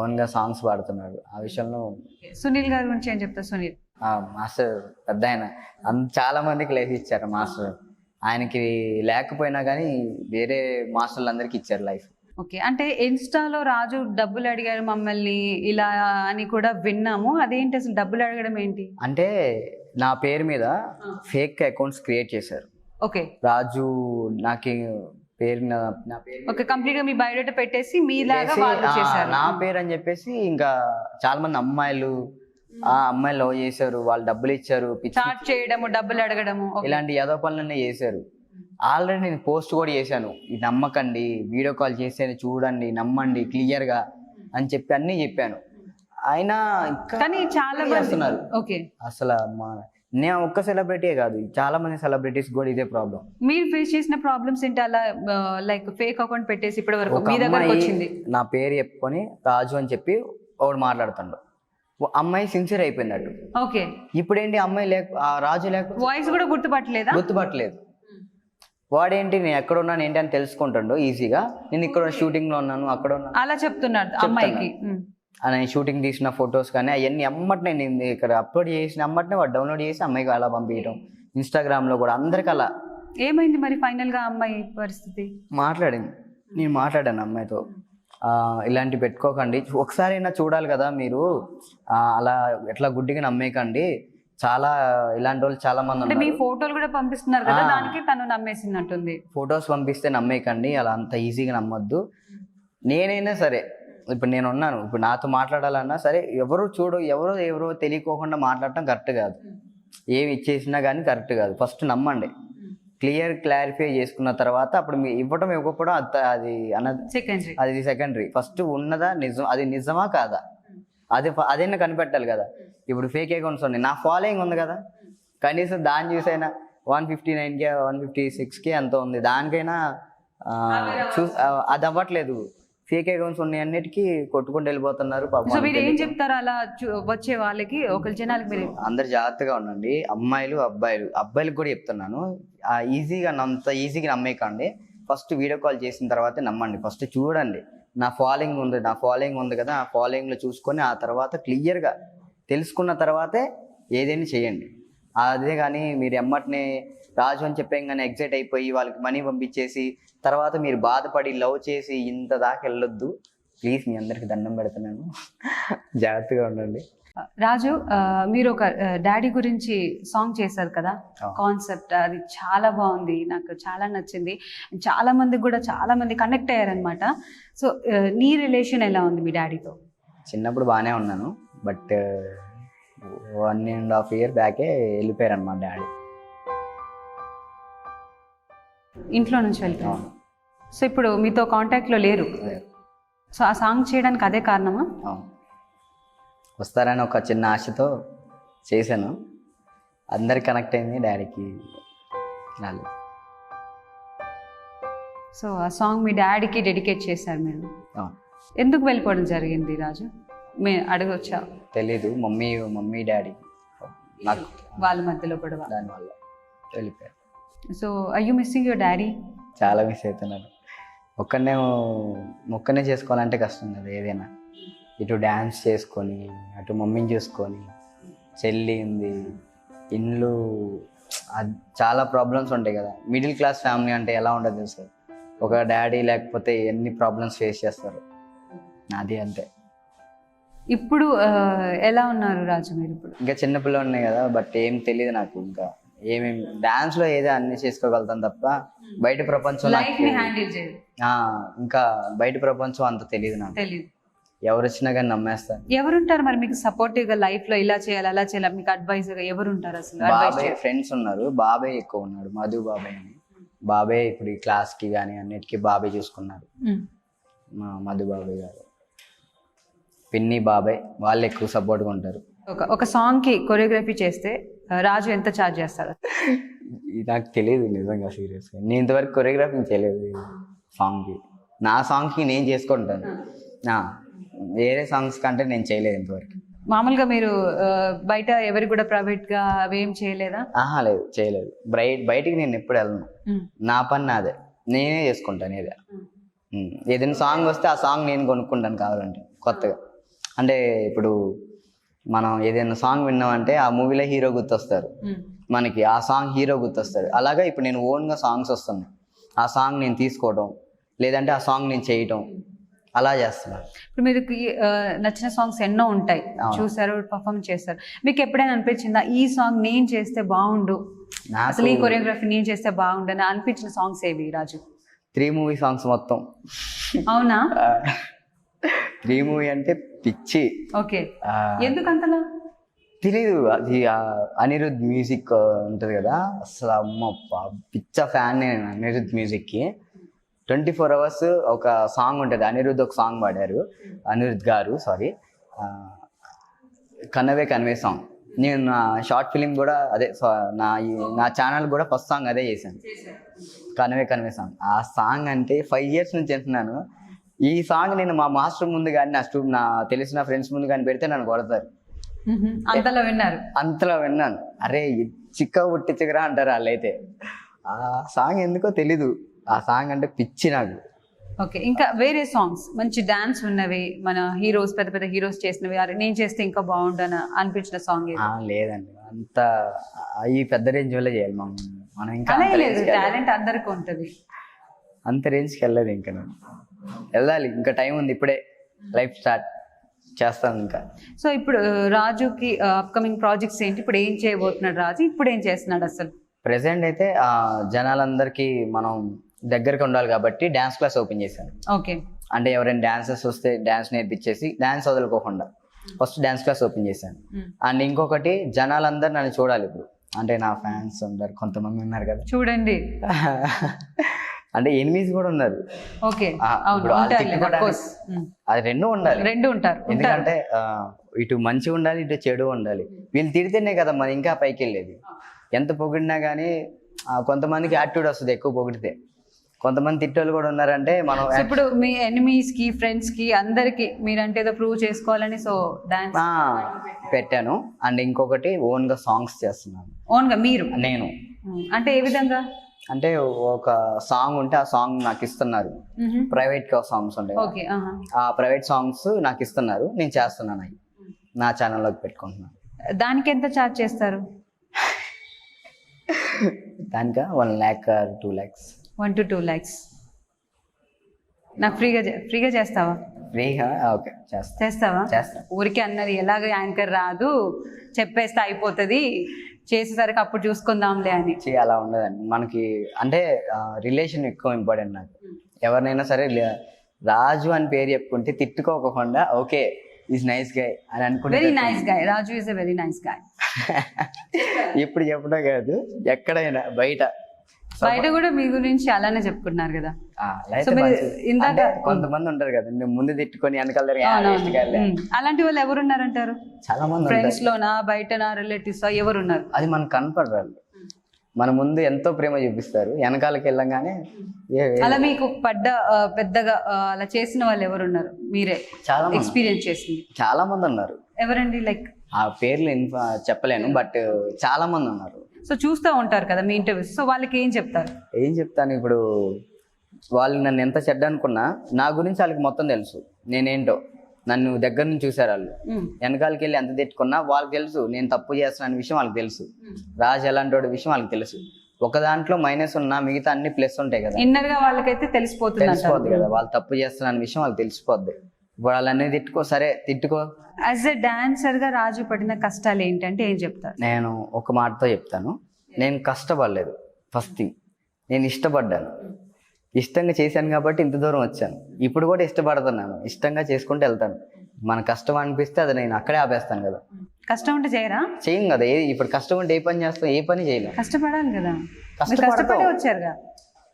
ఓన్ గా సాంగ్స్ పాడుతున్నాడు. ఆ విషయంలో సునీల్ గారి గురించి ఏం చెప్తారు? సునీల్ మాస్టర్ పెద్ద ఆయన, చాలా మందికి లైఫ్ ఇచ్చారు మాస్టర్. ఆయనకి లేకపోయినా కానీ వేరే మాస్టర్లు అందరికి ఇచ్చారు లైఫ్. ఓకే, అంటే ఇన్స్టాలో రాజు డబ్బులు అడిగారు మమ్మల్ని ఇలా అని కూడా విన్నాము. అదేంటి అసలు డబ్బులు అడగడం ఏంటి? అంటే నా పేరు మీద ఫేక్ అకౌంట్స్ క్రియేట్ చేశారు. ఓకే, రాజు నాకు ఓకే, కంప్లీట్ గా మీ బయోడేటా పెట్టేసి మీలాగా వాళ్ళు చేశారు నా పేరు అని చెప్పేసి. ఇంకా చాలా మంది అమ్మాయిలు లవ్ చేశారు, వాళ్ళు డబ్బులు ఇచ్చారు, చాట్ చేయడము, డబ్బులు అడగడము, ఇలాంటి ఏదో పనులన్నీ చేశారు. ఆల్రెడీ నేను పోస్ట్ కూడా చేశాను, ఇది నమ్మకండి, వీడియో కాల్ చేసేది చూడండి, నమ్మండి క్లియర్ గా అని చెప్పి అన్ని చెప్పాను. అయినా కానీ చాలా చేస్తున్నారు. ఓకే, అసలు నేను ఒక్క సెలబ్రిటీయే కాదు, చాలా మంది సెలబ్రిటీస్ కూడా ఇదే ప్రాబ్లం. మీరు ఫేస్ చేసిన ప్రాబ్లమ్స్ ఏంటి? అలా లైక్ ఫేక్ అకౌంట్ పెట్టేసి ఇప్పటి వరకు మీ దగ్గరకు వచ్చింది. నా పేరు చెప్పుకొని రాజు అని చెప్పి ఒకడు మాట్లాడుతాడు, అమ్మాయి సిన్సియర్ అయిపోయింది అటు. ఓకే, ఇప్పుడు ఏంటి అమ్మాయి రాజు లేక వాయిస్ కూడా గుర్తుపట్టలేదు. వాడేంటి నేను ఎక్కడ ఉన్నాను ఏంటి అని తెలుసుకుంటాడు ఈజీగా. నేను ఇక్కడ షూటింగ్లో ఉన్నాను, అక్కడ ఉన్నాను అలా చెప్తున్నాడు అమ్మాయికి. నేను షూటింగ్ తీసిన ఫొటోస్ కానీ అవన్నీ అమ్మటనే నేను ఇక్కడ అప్లోడ్ చేసిన అమ్మటనే వాడు డౌన్లోడ్ చేసి అమ్మాయికి అలా పంపించడం. ఇన్స్టాగ్రామ్లో కూడా అందరికి అలా. ఏమైంది మరి ఫైనల్గా అమ్మాయి పరిస్థితి? మాట్లాడింది, నేను మాట్లాడాను అమ్మాయితో, ఇలాంటివి పెట్టుకోకండి, ఒకసారైనా చూడాలి కదా మీరు, అలా ఎట్లా గుడ్డిగా నమ్మేయకండి, చాలా ఇలాంటి వాళ్ళు చాలా మంది ఉన్నారు. మీ ఫోటోలు కూడా పంపిస్తున్నారు కదా, దానికి తను నమ్మేసినట్టుంది. ఫొటోస్ పంపిస్తే నమ్మేయకండి, అలా అంత ఈజీగా నమ్మొద్దు. నేనైనా సరే ఇప్పుడు నేను ఉన్నాను, ఇప్పుడు నాతో మాట్లాడాలన్నా సరే ఎవరు ఎవరో తెలియకోకుండా మాట్లాడటం కరెక్ట్ కాదు. ఏమి ఇచ్చేసినా కానీ కరెక్ట్ కాదు. ఫస్ట్ నమ్మండి, క్లారిఫై చేసుకున్న తర్వాత అప్పుడు మీరు ఇవ్వకపోవడం అది సెకండరీ. ఫస్ట్ ఉన్నదా నిజం, అది నిజమా కాదా అదైనా కనిపెట్టాలి కదా. ఇప్పుడు ఫేక్ అకౌంట్స్ ఉన్నాయి, నా ఫాలోయింగ్ ఉంది కదా, కనీసం దాన్ని చూసైనా 159K 156K ఎంత ఉంది, దానికైనా అది అవ్వట్లేదు. ఫేక్ అకౌంట్స్ ఉన్నాయి అన్నిటికీ కొట్టుకుంటూ వెళ్ళిపోతున్నారు. ఏం చెప్తారు అలా వచ్చే వాళ్ళకి, ఒక జనాలకి? మీరు అందరు జాగ్రత్తగా ఉండండి, అమ్మాయిలు అబ్బాయిలకు కూడా చెప్తున్నాను, అంత ఈజీగా నమ్మేకండి. ఫస్ట్ వీడియో కాల్ చేసిన తర్వాతే నమ్మండి. ఫస్ట్ చూడండి, నా ఫాలోయింగ్ ఉంది కదా, ఆ ఫాలోయింగ్లో చూసుకొని ఆ తర్వాత క్లియర్గా తెలుసుకున్న తర్వాతే ఏదైనా చేయండి. అదే కానీ మీరు ఎమ్మటినే రాజు అని చెప్పేగానే ఎగ్జైట్ అయిపోయి వాళ్ళకి మనీ పంపించేసి తర్వాత మీరు బాధపడి లవ్ చేసి ఇంత దాకా వెళ్ళొద్దు ప్లీజ్. మీ అందరికి దండం పెడుతున్నాను, జాగ్రత్తగా ఉండండి. రాజు, మీరు ఒక డాడీ గురించి సాంగ్ చేశారు కదా, కాన్సెప్ట్ అది చాలా బాగుంది, నాకు చాలా నచ్చింది. చాలా మంది కనెక్ట్ అయ్యారనమాట. సో నీ రిలేషన్ ఎలా ఉంది మీ డాడీతో? చిన్నప్పుడు బాగానే ఉన్నాను, బట్ 1.5 year బ్యాకే వెళ్ళిపోయారు అన్నమాట డాడీ. ఇంట్లో నుంచి వెళ్తాను. సో ఇప్పుడు మీతో కాంటాక్ట్లో లేరు. సో ఆ సాంగ్ చేయడానికి అదే కారణమా? వస్తారని ఒక చిన్న ఆశతో చేశాను, అందరికి కనెక్ట్ అయింది, డాడీకి రాలేదు. సో ఆ సాంగ్ మీ డాడీకి డెడికేట్ చేశారు మీరు. ఎందుకు వెళ్ళిపోవడం జరిగింది రాజు, అడగొచ్చా? తెలీదు, మమ్మీ డాడీ నాకు వాళ్ళ మధ్యలో గొడవ, దానివల్ల వెళ్ళిపోయారు. So are you missing your daddy? చాలా మిస్ అవుతున్నాను. ఒక్కనే చేసుకోవాలంటే కష్టం కదా ఏదైనా. ఇటు డ్యాన్స్ చేసుకొని అటు మమ్మీని చూసుకొని, చెల్లి ఉంది, ఇండ్లు, చాలా ప్రాబ్లమ్స్ ఉంటాయి కదా. మిడిల్ క్లాస్ ఫ్యామిలీ అంటే ఎలా ఉండదు తెలుసు, ఒక డాడీ లేకపోతే ఎన్ని ప్రాబ్లమ్స్ ఫేస్ చేస్తారు. నాది అంతే. ఇప్పుడు ఎలా ఉన్నారు రాజు మీరు? ఇప్పుడు ఇంకా చిన్నపిల్లలు ఉన్నాయి కదా, బట్ ఏం తెలియదు నాకు. ఇంకా ఏమేమి డాన్స్లో ఏదో అన్ని చేసుకోగలుగుతాను తప్ప బయట ప్రపంచం ఇంకా బయట ప్రపంచం అంత తెలియదు నాకు. ఎవరు వచ్చినా కానీ నమ్మేస్తారు. ఎవరుంటారు మరి మీకు సపోర్టివ్ గా లైఫ్ లో, ఇలా చేయాలి అలా చేయాలి మీకు అడ్వైజ్ గా ఎవరుంటారు అసలు? బాబాయ్ ఫ్రెండ్స్ ఉన్నారు, బాబాయ్ ఎక్కువ ఉన్నాడు, మధు బాబాయ్ అని. బాబాయ్ ఇప్పుడు ఈ క్లాస్ కి కానీ అన్నిటికీ బాబాయ్ చూసుకున్నారు. మా మధు బాబాయ్ గారు, పిన్ని బాబాయ్ వాళ్ళు ఎక్కువ సపోర్ట్గా ఉంటారు. ఒక సాంగ్ కి కొరియోగ్రఫీ చేస్తే రాజు ఎంత ఛార్జ్ చేస్తాడు? నాకు తెలియదు నిజంగా, సీరియస్గా నేను ఇంతవరకు కొరియోగ్రఫీ చేయలేదు సాంగ్కి. నా సాంగ్కి నేను చేసుకుంటాను, వేరే సాంగ్స్ కంటే నేను చేయలేదు ఇంతవరకు. మామూలుగా మీరు బయట ఎవరికి కూడా ప్రైవేట్ గా అవేం చేయలేదా? లేదు, చేయలేదు. బయటికి నేను ఎప్పుడు వెళ్ళను, నా పని నాదే, నేనే చేసుకుంటాను. ఏదైనా సాంగ్ వస్తే ఆ సాంగ్ నేను కొనుక్కుంటాను కావాలంటే కొత్తగా. అంటే ఇప్పుడు మనం ఏదైనా సాంగ్ విన్నామంటే ఆ మూవీలో హీరో గుర్తొస్తారు మనకి, ఆ సాంగ్ హీరో గుర్తొస్తారు. అలాగా ఇప్పుడు నేను ఓన్గా సాంగ్స్ వస్తున్నాయి, ఆ సాంగ్ నేను తీసుకోవడం లేదంటే ఆ సాంగ్ నేను చేయటం అలా చేస్తున్నాను. ఇప్పుడు మీరు నచ్చిన సాంగ్స్ ఎన్నో ఉంటాయి, చూసారు, పర్ఫామ్ చేస్తారు. మీకు ఎప్పుడైనా అనిపించిందా ఈ సాంగ్ నేను చేస్తే బాగుండు, అసలు ఈ కొరియోగ్రఫీ నేను చేస్తే బాగుండు అని అనిపించిన సాంగ్స్ ఏవి రాజు? 3 మూవీ సాంగ్స్ మొత్తం. అవునా? 3 మూవీ అంటే పిచ్చి. ఓకే, ఎందుకంతలా తెలీదు. అది అనిరుద్ మ్యూజిక్ ఉంటుంది కదా, అసలు అమ్మ పిచ్చ ఫ్యాన్ నేను అనిరుద్ మ్యూజిక్కి. 24 hours ఒక సాంగ్ ఉంటుంది, అనిరుద్ ఒక సాంగ్ పాడారు, అనిరుద్ గారు సారీ, కనవే సాంగ్. నేను నా షార్ట్ ఫిలిం కూడా అదే, నా ఛానల్ కూడా ఫస్ట్ సాంగ్ అదే చేశాను, కనవే సాంగ్. ఆ సాంగ్ అంటే 5 years నుంచి అంటున్నాను. ఈ సాంగ్ నేను మా మాస్టర్ ముందు కానీ నా తెలిసిన ఫ్రెండ్స్ ముందు కానీ పెడితే నన్ను కొడతారు. అంతలో విన్నాను. అరే చిక్క పుట్టించగరా అంటారు వాళ్ళైతే. ఆ సాంగ్ ఎందుకో తెలీదు, ఆ సాంగ్ అంటే పిచ్చి నాకు. ఓకే, ఇంకా వేరే సాంగ్స్ మంచి డాన్స్ ఉన్నవి, మన హీరోస్ పెద్ద పెద్ద హీరోస్ చేసినవి, అరే నేను చేస్తే ఇంకా బాగుండని అనిపించిన సాంగ్ లేదండి, అంత ఈ పెద్ద రేంజ్ వల్ల చేయాలి మనం ఇంకా అలా అంత లేదు, range కి టాలెంట్ అందరికి ఉంటుంది. అంత రేంజ్కి వెళ్ళలేదు ఇంకా నేను. వెళ్ళాలి, ఇంకా టైం ఉంది, ఇప్పుడే లైఫ్ స్టార్ట్ చేస్తాను ఇంకా. సో ఇప్పుడు రాజుకి అప్కమింగ్ ప్రాజెక్ట్స్ ఏంటి, ఇప్పుడు ఏం చేయబోతున్నాడు రాజు, ఇప్పుడు ఏం చేస్తున్నాడు అసలు? ప్రెసెంట్ అయితే జనాలందరికీ మనం దగ్గరగా ఉండాలి కాబట్టి డ్యాన్స్ క్లాస్ ఓపెన్ చేశాను. ఓకే, అంటే ఎవరైనా డాన్సర్స్ వస్తే డాన్స్ నేర్పించేసి డాన్స్ వదులుకోకుండా ఫస్ట్ డాన్స్ క్లాస్ ఓపెన్ చేశాను. అండ్ ఇంకొకటి, జనాలందరూ నన్ను చూడాలి ఇప్పుడు, అంటే నా ఫ్యాన్స్ ఉంటారు కొంతమంది ఉన్నారు కదా చూడండి. అంటే ఎనిమీస్ కూడా ఉన్నారు. ఓకే, ఇప్పుడు వాళ్ళు తిట్టుకోవడానికి అది రెండు ఉండాలి, రెండు ఉంటారు. ఎందుకంటే ఇటు మంచి ఉండాలి, ఇటు చెడు ఉండాలి. వీళ్ళు తిడితేనే కదా మనం ఇంకా పైకి వెళ్ళేది. ఎంత పొగిడినా కానీ కొంతమందికి యాటిట్యూడ్ వస్తుంది ఎక్కువ పొగిడితే, కొంతమంది తిట్టోళ్ళు కూడా ఉన్నారంటే మనం. ఇప్పుడు మీ ఎనిమీస్ కి ఫ్రెండ్స్ కి అందరికి మీరంటే ఏదో ప్రూవ్ చేసుకోవాలని సో డాన్స్ పెట్టాను. అండ్ ఇంకొకటి ఓన్ గా సాంగ్స్ చేస్తున్నాను. ఓన్ గా మీరు? నేను అంటే ఏ విధంగా? అంటే ఒక సాంగ్ ఉంటే ఆ సాంగ్ నాకు ఇస్తున్నారు, ప్రైవేట్ గా సాంగ్స్ ఉంటాయి, ఆ ప్రైవేట్ సాంగ్స్ నాకు ఇస్తున్నారు, నేను చేస్తున్నాను, అవి నా ఛానల్లోకి పెట్టుకుంటున్నాను. దానికి ఎంత ఛార్జ్ చేస్తారు? దానిక 1 lakh 2 lakhs. 1 to 2 lakhs. నాకు ఫ్రీగా చేస్తావా? ఫ్రీగా? ఓకే, చేస్తావా? చేస్తా. ఊరికే అన్నది ఎలాగ యాంకర్ రాదు, చెప్పేస్తే అయిపోతుంది, చేసేసరికి అప్పుడు చూసుకుందాంలే అని. అలా ఉండదండి మనకి, అంటే రిలేషన్ ఎక్కువ ఇంపార్టెంట్ నాకు. ఎవరినైనా సరే రాజు అని పేరు చెప్పుకుంటే తిట్టుకోకుండా ఓకే ఈజ్ నైస్ గాయ్ అని అనుకుంటే. Very nice guy, Raju is a very nice guy. ఇప్పుడు చెప్పడం కాదు, ఎక్కడైనా బయట కూడా మీ గురించి అలానే చెప్పుకుంటున్నారు కదా. ఇందాక కొంతమంది ఉంటారు కదా, ముందు తిట్టుకొని వెనకాల. అలాంటి వాళ్ళు ఎవరున్నారంటారు? చాలా మంది. ఫ్రెండ్స్ లోనా, బయటనా, రిలేటివ్స్ ఎవరున్నారు? అది మనకు కనపడరాళ్ళు. మన ముందు ఎంతో ప్రేమ చూపిస్తారు, వెనకాలకి వెళ్ళంగానే. అలా మీకు పెద్దగా అలా చేసిన వాళ్ళు ఎవరున్నారు? మీరే చాలా ఎక్స్పీరియన్స్ చేసింది? చాలా మంది ఉన్నారు. ఎవరండి? లైక్ ఆ పేర్లు చెప్పలేను, బట్ చాలా మంది ఉన్నారు. సో చూస్తూ ఉంటారు కదా మీ ఇంటర్వ్యూస్, సో వాళ్ళకి ఏం చెప్తారు? ఏం చెప్తాను, ఇప్పుడు వాళ్ళు నన్ను ఎంత చెడ్డ అనుకున్నా నా గురించి వాళ్ళకి మొత్తం తెలుసు, నేనేంటో. నన్ను దగ్గర నుంచి చూసారు వాళ్ళు, వెనకాలకి వెళ్ళి ఎంత తిట్టుకున్నా వాళ్ళకి తెలుసు నేను తప్పు చేస్తున్న విషయం వాళ్ళకి తెలుసు, రాజు ఎలాంటి విషయం వాళ్ళకి తెలుసు. ఒక దాంట్లో మైనస్ ఉన్నా మిగతా అన్ని ప్లస్ ఉంటాయి కదా, ఇన్నర్ గా వాళ్ళకైతే తెలిసిపోద్ది కదా, వాళ్ళు తప్పు చేస్తున్న విషయం వాళ్ళకి తెలిసిపోద్ది. ఇప్పుడు వాళ్ళన్నీ తిట్టుకో. యాజ్ ఎ డాన్సర్ గా రాజు పడిన కష్టాలు ఏంటంటే ఏం చెప్తారు? నేను ఒక మాటతో చెప్తాను, నేను కష్టపడలేదు. ఫస్ట్ థింగ్, నేను ఇష్టపడ్డాను, ఇష్టంగా చేశాను కాబట్టి ఇంత దూరం వచ్చాను. ఇప్పుడు కూడా ఇష్టపడుతున్నాను, ఇష్టంగా చేసుకుంటూ వెళ్తాను. మన కష్టం అనిపిస్తే అది నేను అక్కడే ఆపేస్తాను కదా. కష్టం ఉంటే చేయరా? చేయం కదా. ఇప్పుడు కష్టం ఉంటే ఏ పని చేస్తాం? ఏ పని చేయలేం. కష్టపడాలి కదా. కష్టపడే వచ్చారుగా.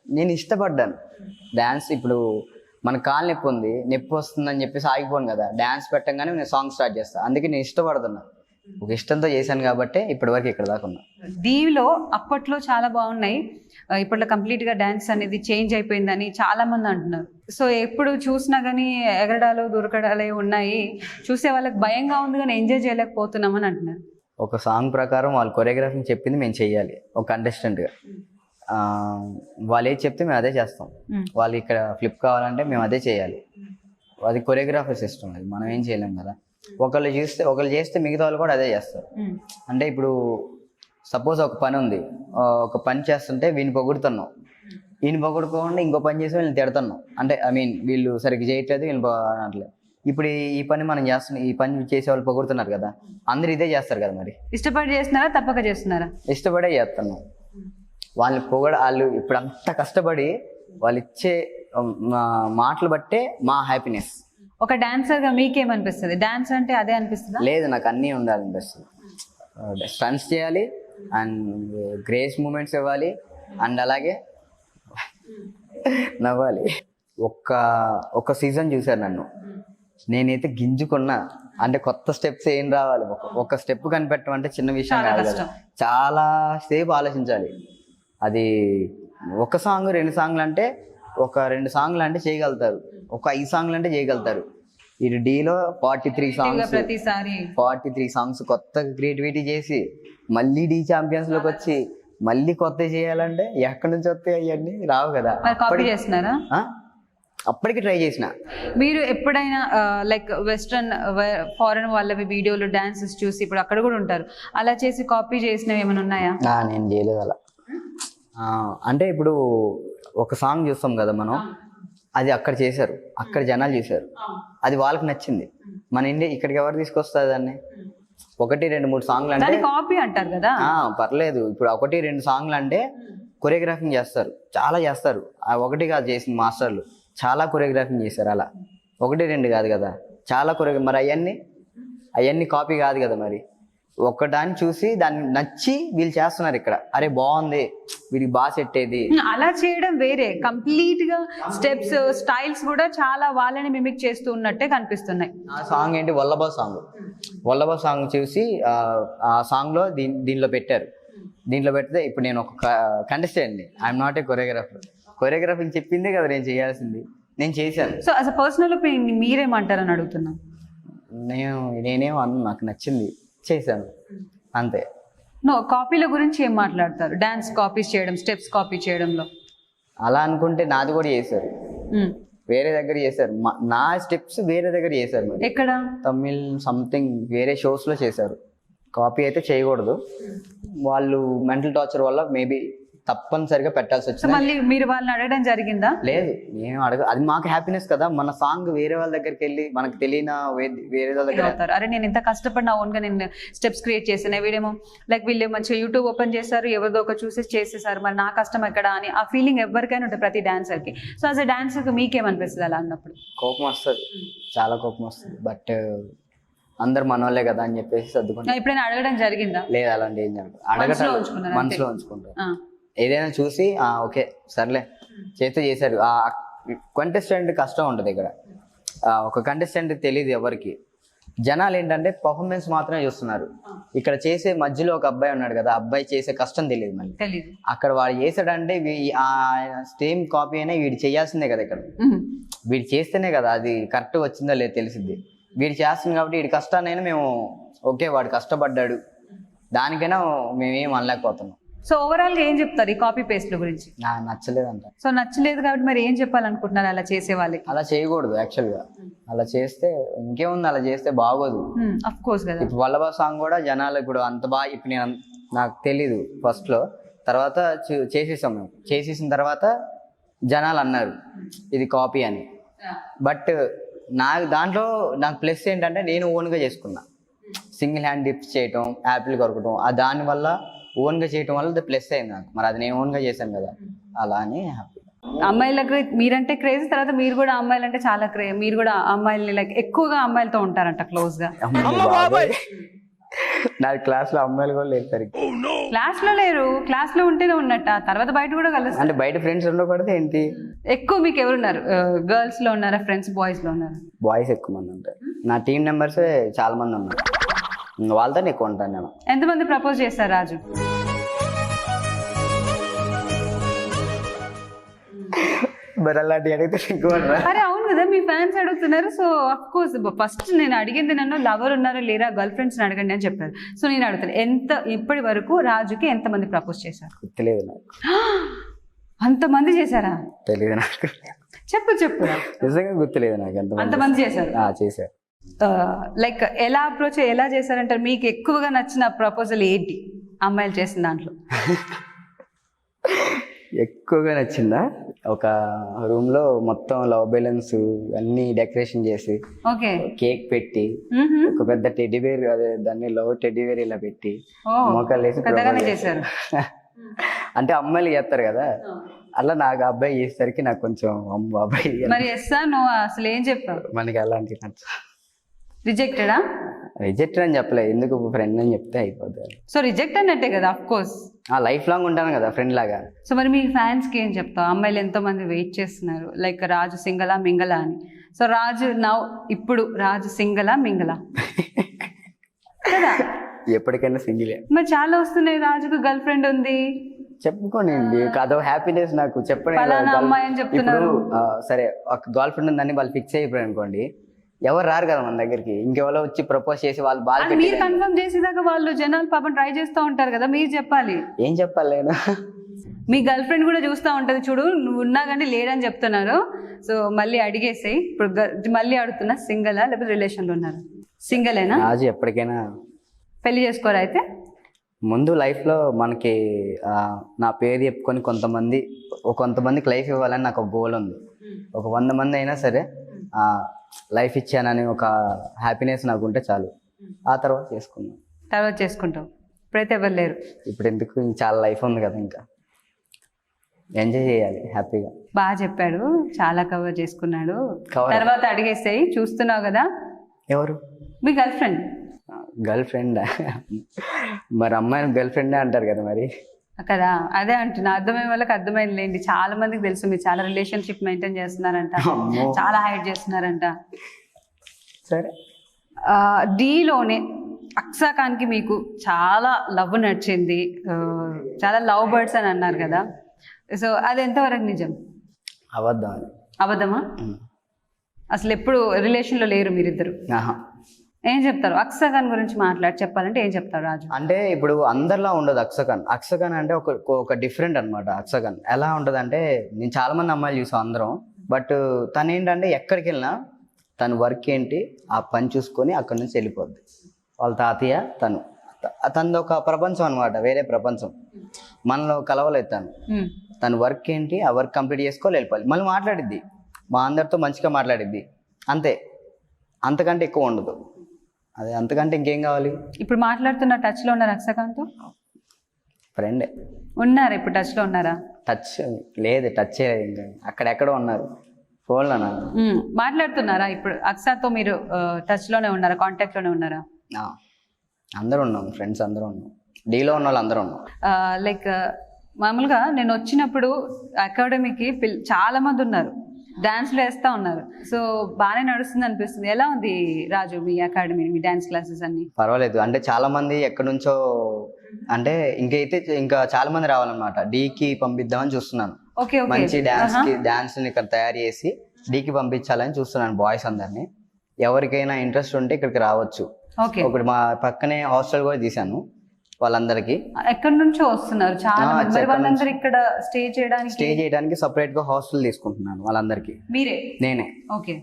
నేను ఇష్టపడ్డాను. డాన్స్ ఇప్పుడు మన కాలు నొప్పి ఉంది, నొప్పి వస్తుందని చెప్పేసి ఆగిపోను కదా. డాన్స్ పెట్టంగానే నేను సాంగ్ స్టార్ట్ చేస్తాను. అందుకే నేను ఇష్టపడుతున్నా, ఒక ఇష్టంతో చేశాను కాబట్టి ఇప్పటి వరకు ఇక్కడ దాకా ఉన్నా. దీవిలో అప్పట్లో చాలా బాగున్నాయి, ఇప్పట్లో కంప్లీట్ గా డాన్స్ అనేది చేంజ్ అయిపోయిందని చాలా మంది అంటున్నారు. సో ఎప్పుడు చూసినా కానీ ఎగరడాలు దొరకడాలే ఉన్నాయి, చూసే వాళ్ళకి భయంగా ఉంది కానీ ఎంజాయ్ చేయలేకపోతున్నామని అంటున్నారు. ఒక సాంగ్ ప్రకారం వాళ్ళు కొరియోగ్రఫీ చెప్పింది మేము చెయ్యాలి ఒక కంటెస్టెంట్గా. వాళ్ళు ఏది చెప్తే మేము అదే చేస్తాం. వాళ్ళు ఇక్కడ ఫ్లిప్ కావాలంటే మేము అదే చేయాలి. అది కొరియోగ్రాఫర్ సిస్టమ్, అది మనం ఏం చేయలేం కదా. ఒకళ్ళు చేస్తే మిగతా వాళ్ళు కూడా అదే చేస్తారు. అంటే ఇప్పుడు సపోజ్ ఒక పని ఉంది, ఒక పని చేస్తుంటే వీని పొగుడుతున్నాం, ఈయన పొగుడుకోకుండా ఇంకో పని చేసి వీళ్ళని తిడుతున్నాం. అంటే వీళ్ళు సరిగ్గా చేయట్లేదు, వీళ్ళు అనట్లేదు. ఇప్పుడు ఈ పని మనం చేస్తున్నాం, ఈ పని చేసే వాళ్ళు పొగుడుతున్నారు కదా, అందరు ఇదే చేస్తారు కదా. మరి ఇష్టపడి చేస్తున్నారా తప్పక చేస్తున్నారా? ఇష్టపడే చేస్తున్నాం. వాళ్ళు ఇప్పుడు అంత కష్టపడి వాళ్ళు ఇచ్చే మాటలు బట్టే మా హ్యాపీనెస్. ఒక డాన్సర్ గా మీకేమనిపిస్తుంది? డాన్స్ అంటే అదే అనిపిస్తుందా? లేదు, నాకు అన్నీ ఉండాలనిపిస్తుంది. స్టన్స్ చేయాలి అండ్ గ్రేస్ మూమెంట్స్ ఇవ్వాలి అండ్ అలాగే నవ్వాలి. ఒక్క సీజన్ చూశారు నన్ను, నేనైతే గింజుకున్నా. అంటే కొత్త స్టెప్స్ ఏం రావాలి, ఒక స్టెప్ కనిపెట్టమంటే చిన్న విషయం కాదు కదా, చాలా సేపు ఆలోచించాలి. అది ఒక సాంగ్ 2 సాంగ్లు అంటే, ఒక 2 సాంగ్లు అంటే చేయగలుగుతారు, ఒక 5 సాంగ్లు అంటే చేయగలుగుతారు. ఇది డీలో 43 సాంగ్స్ కొత్త క్రియేటివిటీ చేసి మళ్ళీ డీ ఛాంపియన్స్ లోకి వచ్చి మళ్ళీ కొత్త చేయాలంటే ఎక్కడి నుంచి వస్తాయి అవన్నీ రావు కదా. మరి కాపీ చేస్తున్నారా? అప్పటికి ట్రై చేసిన. మీరు ఎప్పుడైనా లైక్ వెస్ట్రన్ ఫారెన్ వాళ్ళవి వీడియోలు డాన్సెస్ చూసి ఇప్పుడు అక్కడ కూడా ఉంటారు, అలా చేసి కాపీ చేసినవి ఏమైనా ఉన్నాయా? నేను చేయలేదు అలా. అంటే ఇప్పుడు ఒక సాంగ్ చూస్తాం కదా మనం, అది అక్కడ చేశారు, అక్కడ జనాలు చేశారు, అది వాళ్ళకి నచ్చింది. మన ఇండియా ఇక్కడికి ఎవరు తీసుకొస్తారు దాన్ని? 1-2-3 సాంగ్లు అంటే కాపీ అంటారు కదా. పర్లేదు. ఇప్పుడు 1-2 సాంగ్లు అంటే కొరియోగ్రాఫింగ్ చేస్తారు, చాలా చేస్తారు. ఆ ఒకటి కాదు చేసిన మాస్టర్లు, చాలా కొరియోగ్రాఫింగ్ చేశారు. అలా 1-2 కాదు కదా, చాలా మరి అవన్నీ కాపీ కాదు కదా. మరి ఒక్కదాన్ని చూసి దాన్ని నచ్చి వీళ్ళు చేస్తున్నారు ఇక్కడ, అరే బాగుంది, వీడికి బాగా సెట్ అయ్యేది. అలా చేయడం వేరే, కంప్లీట్ గా స్టెప్స్ స్టైల్స్ కూడా చాలా వాళ్ళని మిమిక్ చేస్తూ ఉన్నట్టే కనిపిస్తున్నాయి. ఆ సాంగ్ ఏంటి, వల్లభ సాంగ్ చూసి ఆ సాంగ్ లో దీనిలో పెట్టారు. దీంట్లో పెడితే ఇప్పుడు నేను ఒక contestant, I'm not a choreographing చెప్పిందే కదా నేను చేయాల్సింది, నేను చేశాను. So as a personal opinion మీరేమంటారని అడుగుతున్నా. నేనేం అన్నా, నాకు నచ్చింది చేశాను అంతే. కాపీల గురించి ఏం మాట్లాడతారు? డాన్స్ కాపీస్ చేయడం, స్టెప్స్ కాపీ చేయడంలో అలా అనుకుంటే నాది కూడా చేశారు, వేరే దగ్గర చేశారు. నా స్టెప్స్ వేరే దగ్గర చేశారు. మరి ఎక్కడ? తమిళ్ సంథింగ్ వేరే షోస్ లో చేశారు. కాపీ అయితే చేయకూడదు, వాళ్ళు మెంటల్ టార్చర్ వల్ల మేబీ తప్పనిసరిగా పెట్టాల్సి వచ్చింది. మళ్ళీ మీరు వాళ్ళని అడగడం జరిగిందా? లేదు, నేను అది మాకు హ్యాపీనెస్ కదా. మన సాంగ్ వేరే వాళ్ళ దగ్గరికి వెళ్ళి మనకు తెలియని వేరే వాళ్ళ దగ్గర, అరే నేను ఇంత కష్టపడిన ఓన్ గా నేను స్టెప్స్ క్రియేట్ చేశాను, వీడేమో లైక్ వీళ్ళు మంచిగా యూట్యూబ్ ఓపెన్ చేశారు, ఎవరిదో ఒక చూసి చేసేసారు, మరి నా కష్టం ఎక్కడ అని ఆ ఫీలింగ్ ఎవరికైనా ఉంటుంది ప్రతి డాన్సర్ కి. సో యాజ్ అ డాన్సర్ మీకేమనిపిస్తుంది అలా అన్నప్పుడు? కోపం వస్తుంది, చాలా కోపం వస్తుంది. బట్ అందరు మనోళ్ళే కదా అని చెప్పేసి సర్దుకుంటా. ఎప్పుడైనా అడగడం జరిగిందా? లేదు, అలాంటి ఏం జరగదు. అడగటం మనసులో ఉంచుకుంటారు. ఏదైనా చూసి ఓకే సర్లే చేస్తే చేశారు. ఆ కంటెస్టెంట్ కష్టం ఉంటుంది ఇక్కడ. ఒక కంటెస్టెంట్ తెలియదు ఎవరికి. జనాలు ఏంటంటే పర్ఫార్మెన్స్ మాత్రమే చూస్తున్నారు. ఇక్కడ చేసే మధ్యలో ఒక అబ్బాయి ఉన్నాడు కదా, అబ్బాయి చేసే కష్టం తెలియదు. మళ్ళీ అక్కడ వాడు చేసాడంటే సేమ్ కాపీ అయినా వీడు చేయాల్సిందే కదా. ఇక్కడ వీడు చేస్తేనే కదా అది కరెక్ట్ వచ్చిందో లేదో తెలిసింది. వీడు చేస్తుంది కాబట్టి వీడి కష్టాన్నైనా మేము ఓకే వాడు కష్టపడ్డాడు, దానికైనా మేమేం అనలేకపోతున్నాం. సో ఓవరాల్ గా ఏం చెప్తారు ఈ కాపీ పేస్ట్ గురించి? నాకు నచ్చలేదంట. సో నచ్చలేదు కాబట్టి మరి ఏం చెప్పాలనుకుంటున్నారు అలా చేసే వాళ్ళకి? అలా చేయకూడదు యాక్చువల్ గా. అలా చేస్తే ఇంకేముంది, అలా చేస్తే బాగోదు. అఫ్ కోర్స్ కదా. ఇప్పుడు వల్లభ సాంగ్ కూడా జనాలు ఇప్పుడు అంత బాగా, ఇప్పుడు నాకు తెలీదు ఫస్ట్ లో, తర్వాత చేసేసాం మేము. చేసేసిన తర్వాత జనాలు అన్నారు ఇది కాపీ అని. బట్ దాంట్లో నాకు ప్లస్ ఏంటంటే నేను ఓన్గా చేసుకున్నా. సింగిల్ హ్యాండ్ డిప్స్ చేయటం, యాపిల్ కొరకటం, దానివల్ల ఓన్గా చేయటం వల్ల ప్లస్ అయింది నాకు. మరి అది నేను ఓన్గా చేశాను కదా, అలా అని హ్యాపీ. అమ్మాయిలకు మీరంటే క్రేజ్, తర్వాత మీరు కూడా అమ్మాయిలంటే చాలా క్రేజ్, మీరు కూడా అమ్మాయిల్ని లైక్ ఎక్కువగా అమ్మాయిలతో ఉంటారంట క్లోజ్ గా. నా క్లాస్ లో అమ్మాయిలు కూడా లేరు. క్లాస్ లో లేరు, క్లాస్ లో ఉంటేనే ఉన్నట్ట, తర్వాత బయట కూడా కలుస్తారు. అంటే బయట ఫ్రెండ్స్ ఉండకూడదు ఏంటి? ఎక్కువ మీకు ఎవరున్నారు? గర్ల్స్ లో ఉన్నారా, ఫ్రెండ్స్ బాయ్స్ లో ఉన్నారా? బాయ్స్ ఎక్కువ మంది ఉంటారు. నా టీం మెంబర్స్ చాలా మంది ఉన్నారు, వాళ్ళతో ఎక్కువ ఉంటాను నేను. ఎంతమంది ప్రపోజ్ చేస్తారు రాజు? మరి అలాంటి అడిగితే అరే అవును కదా, మీ ఫ్యాన్స్ అడుగుతున్నారు. సో అఫ్ కోర్స్ ఫస్ట్ నేను అడిగింది నన్ను లవర్ ఉన్నారా లేరా, గర్ల్ ఫ్రెండ్స్ అడగండి అని చెప్పారు. సో నేను అడుగుతాను, ఇప్పటి వరకు రాజుకి ఎంతమంది ప్రపోజ్ చేశారు? తెలియదు నాకు. అంతమంది చేశారా? తెలియదు నాకు. చెప్పు నిజంగా గుర్తులేదు నాకు. అంతమంది చేశారు. చేశారు. లైక్ ఎలా అప్రోచ్ ఎలా చేశారంటారు? మీకు ఎక్కువగా నచ్చిన ప్రపోజల్ ఏంటి అమ్మాయిలు చేసిన దాంట్లో? ఎక్కువగా నచ్చిందా? ఒక రూమ్ లో మొత్తం లవ్ బెలూన్స్ అన్ని డెకరేషన్ చేసి, కేక్ పెట్టి, ఒక పెద్ద టెడ్డీ బేర్, అదే దాన్ని లవ్ టెడ్డీ బేర్ ఇలా పెట్టి మోకాలు వేసి చేశారు. అంటే అమ్మాయిలు చేస్తారు కదా, అలా నాకు అబ్బాయి చేసేసరికి నాకు కొంచెం అబ్బాయి మరి అసలు ఏం చెప్పావు? మనకి అలాంటి నచ్చ. రిజెక్టెడా? రిజెక్టెడ్ అని చెప్పలేదు, ఎందుకు ఫ్రెండ్ అని చెప్తే అయిపోతుంది. సో రిజెక్ట్ అన్నట్టే కదా, ఆఫ్ కోర్స్. లైఫ్ లాంగ్ ఉంటాను కదా ఫ్రెండ్ లాగా. సో మరి మీ ఫ్యాన్స్ కి ఏం చెప్తావు? అమ్మాయిలు ఎంతో మంది వెయిట్ చేస్తున్నారు, లైక్ రాజు సింగలా మింగలా అని. సో రాజు ఇప్పుడు రాజు సింగలా మింగలా కదా? ఎప్పటికైనా సింగిలే. మరి చాలా వస్తున్నాయి, రాజుకు గర్ల్ ఫ్రెండ్ ఉంది చెప్పుకోండి, అదో హ్యాపీనెస్ నాకు. చెప్పండి అమ్మాయి అని చెప్తున్నారు. సరే ఒక గర్ల్ ఫ్రెండ్ ఉందని వాళ్ళు ఫిక్స్ అయిపోయారు అనుకోండి, ఎవరు రారు కదా మన దగ్గరికి, ఇంకెవరో వచ్చి ప్రపోజ్ చేసి వాళ్ళు బాగా అది మీరు కన్ఫర్మ్ చేసేదాకా వాళ్ళు జనాలు పాపం ట్రై చేస్తూ ఉంటారు కదా, మీరు చెప్పాలి. ఏం చెప్పాలి నేను? మీ గర్ల్ ఫ్రెండ్ కూడా చూస్తూ ఉంటుంది, చూడు నువ్వు ఉన్నా కానీ లేడని చెప్తున్నారు. సో మళ్ళీ అడిగేసాయి. ఇప్పుడు మళ్ళీ అడుగుతున్నా, సింగలా లేకపోతే రిలేషన్లో ఉన్నారా? సింగలేనా? రాజు ఎప్పటికైనా పెళ్లి చేసుకోరా అయితే? ముందు లైఫ్లో మనకి నా పేరు చెప్పుకొని కొంతమందికి లైఫ్ ఇవ్వాలని నాకు ఒక గోల్ ఉంది. ఒక 100 మంది అయినా సరే లైఫ్ ఇచ్చానని ఒక హ్యాపీనెస్ నాకు ఉంటే చాలు. ఆ తర్వాత చేసుకుంటాం. ఇప్పుడైతే ఎవరు లేరు. ఇప్పుడు ఎందుకు, చాలా లైఫ్ ఉంది కదా, ఇంకా ఎంజాయ్ చేయాలి హ్యాపీగా. బాగా చెప్పాడు, చాలా కవర్ చేసుకున్నాడు. తర్వాత అడిగేసాయి, చూస్తున్నావు కదా. ఎవరు? మీ గర్ల్ ఫ్రెండ్. Girl friend? మరి అమ్మాయిని గర్ల్ ఫ్రెండే అంటారు కదా మరి. కదా, అదే అంటున్నా. అర్థమయ్యే వాళ్ళకి అర్థమైందిలేండి. చాలా మందికి తెలుసు మీరు చాలా రిలేషన్షిప్ మెయింటైన్ చేస్తున్నారంట, చాలా హైడ్ చేస్తున్నారంట. సరే, డీలోనే అక్సా ఖాన్కి మీకు చాలా లవ్ నడిచింది, చాలా లవ్ బర్డ్స్ అని అన్నారు కదా. సో అది ఎంతవరకు నిజం? అబద్ధమా? అసలు ఎప్పుడు రిలేషన్లో లేరు మీరిద్దరు? ఏం చెప్తారు అక్సా ఖాన్ గురించి చెప్పాలంటే ఏం చెప్తారు రాజు? అంటే ఇప్పుడు అందరిలా ఉండదు అక్సా ఖాన్ అంటే ఒక డిఫరెంట్ అనమాట. అక్సా ఖాన్ ఎలా ఉంటుంది అంటే, నేను చాలా మంది అమ్మాయిలు చూసాను అందరం, బట్ తను ఏంటంటే ఎక్కడికి వెళ్ళినా తన వర్క్ ఏంటి ఆ పని చూసుకొని అక్కడి నుంచి వెళ్ళిపోద్ది. వాళ్ళ తాతయ్య తనది ఒక ప్రపంచం అనమాట, వేరే ప్రపంచం. మనలో కలవలేదు తన వర్క్ ఏంటి ఆ వర్క్ కంప్లీట్ చేసుకోవాలి, వెళ్ళిపోవాలి. మళ్ళీ మాట్లాడిద్ది, మా అందరితో మంచిగా మాట్లాడిద్ది, అంతే. అంతకంటే ఎక్కువ ఉండదు. అదే, అంతకంటే ఇంకేం కావాలి? ఇప్పుడు మాట్లాడుతున్న టచ్లో ఉన్నారు అక్సా ఖాన్తో? ఫ్రెండే ఉన్నారు. ఇప్పుడు టచ్లో ఉన్నారా? టచ్ లేదు, టచ్ ఇంకా అక్కడెక్కడో ఉన్నారు, ఫోన్లో. మాట్లాడుతున్నారా ఇప్పుడు అక్సాతో? మీరు టచ్లోనే ఉన్నారా, కాంటాక్ట్లోనే ఉన్నారా? అందరూ ఉన్నాం, ఫ్రెండ్స్ అందరూ ఉన్నాం, డీలో ఉన్న వాళ్ళు అందరూ ఉన్నాం. లైక్ మామూలుగా నేను వచ్చినప్పుడు అకాడమీకి చాలా మంది ఉన్నారు, డాన్స్లు వేస్తూ ఉన్నారు. సో బాగానే నడుస్తుంది అనిపిస్తుంది. ఎలా ఉంది రాజు మీ అకాడమీ, మీ డాన్స్ క్లాసెస్ అన్ని? పర్వాలేదు. అంటే చాలా మంది ఎక్కడి నుంచో, అంటే ఇంకా చాలా మంది రావాలన్నమాట. డీకి పంపిద్దామని చూస్తున్నాను. మంచి డాన్స్ ఇక్కడ తయారు చేసి డీకి పంపించాలని చూస్తున్నాను బాయ్స్ అందరినీ. ఎవరికైనా ఇంట్రెస్ట్ ఉంటే ఇక్కడికి రావచ్చు. ఒకటి మా పక్కనే హాస్టల్ కూడా తీసాను వాళ్ళందరికి. ఎక్కడి నుంచో వస్తున్నారు చాలా మంది. వాళ్ళందరూ ఇక్కడ స్టే చేయడానికి సపరేట్ గా హాస్టల్ తీసుకుంటున్నాను వాళ్ళందరికి. మీరే? నేనే. ఓకే.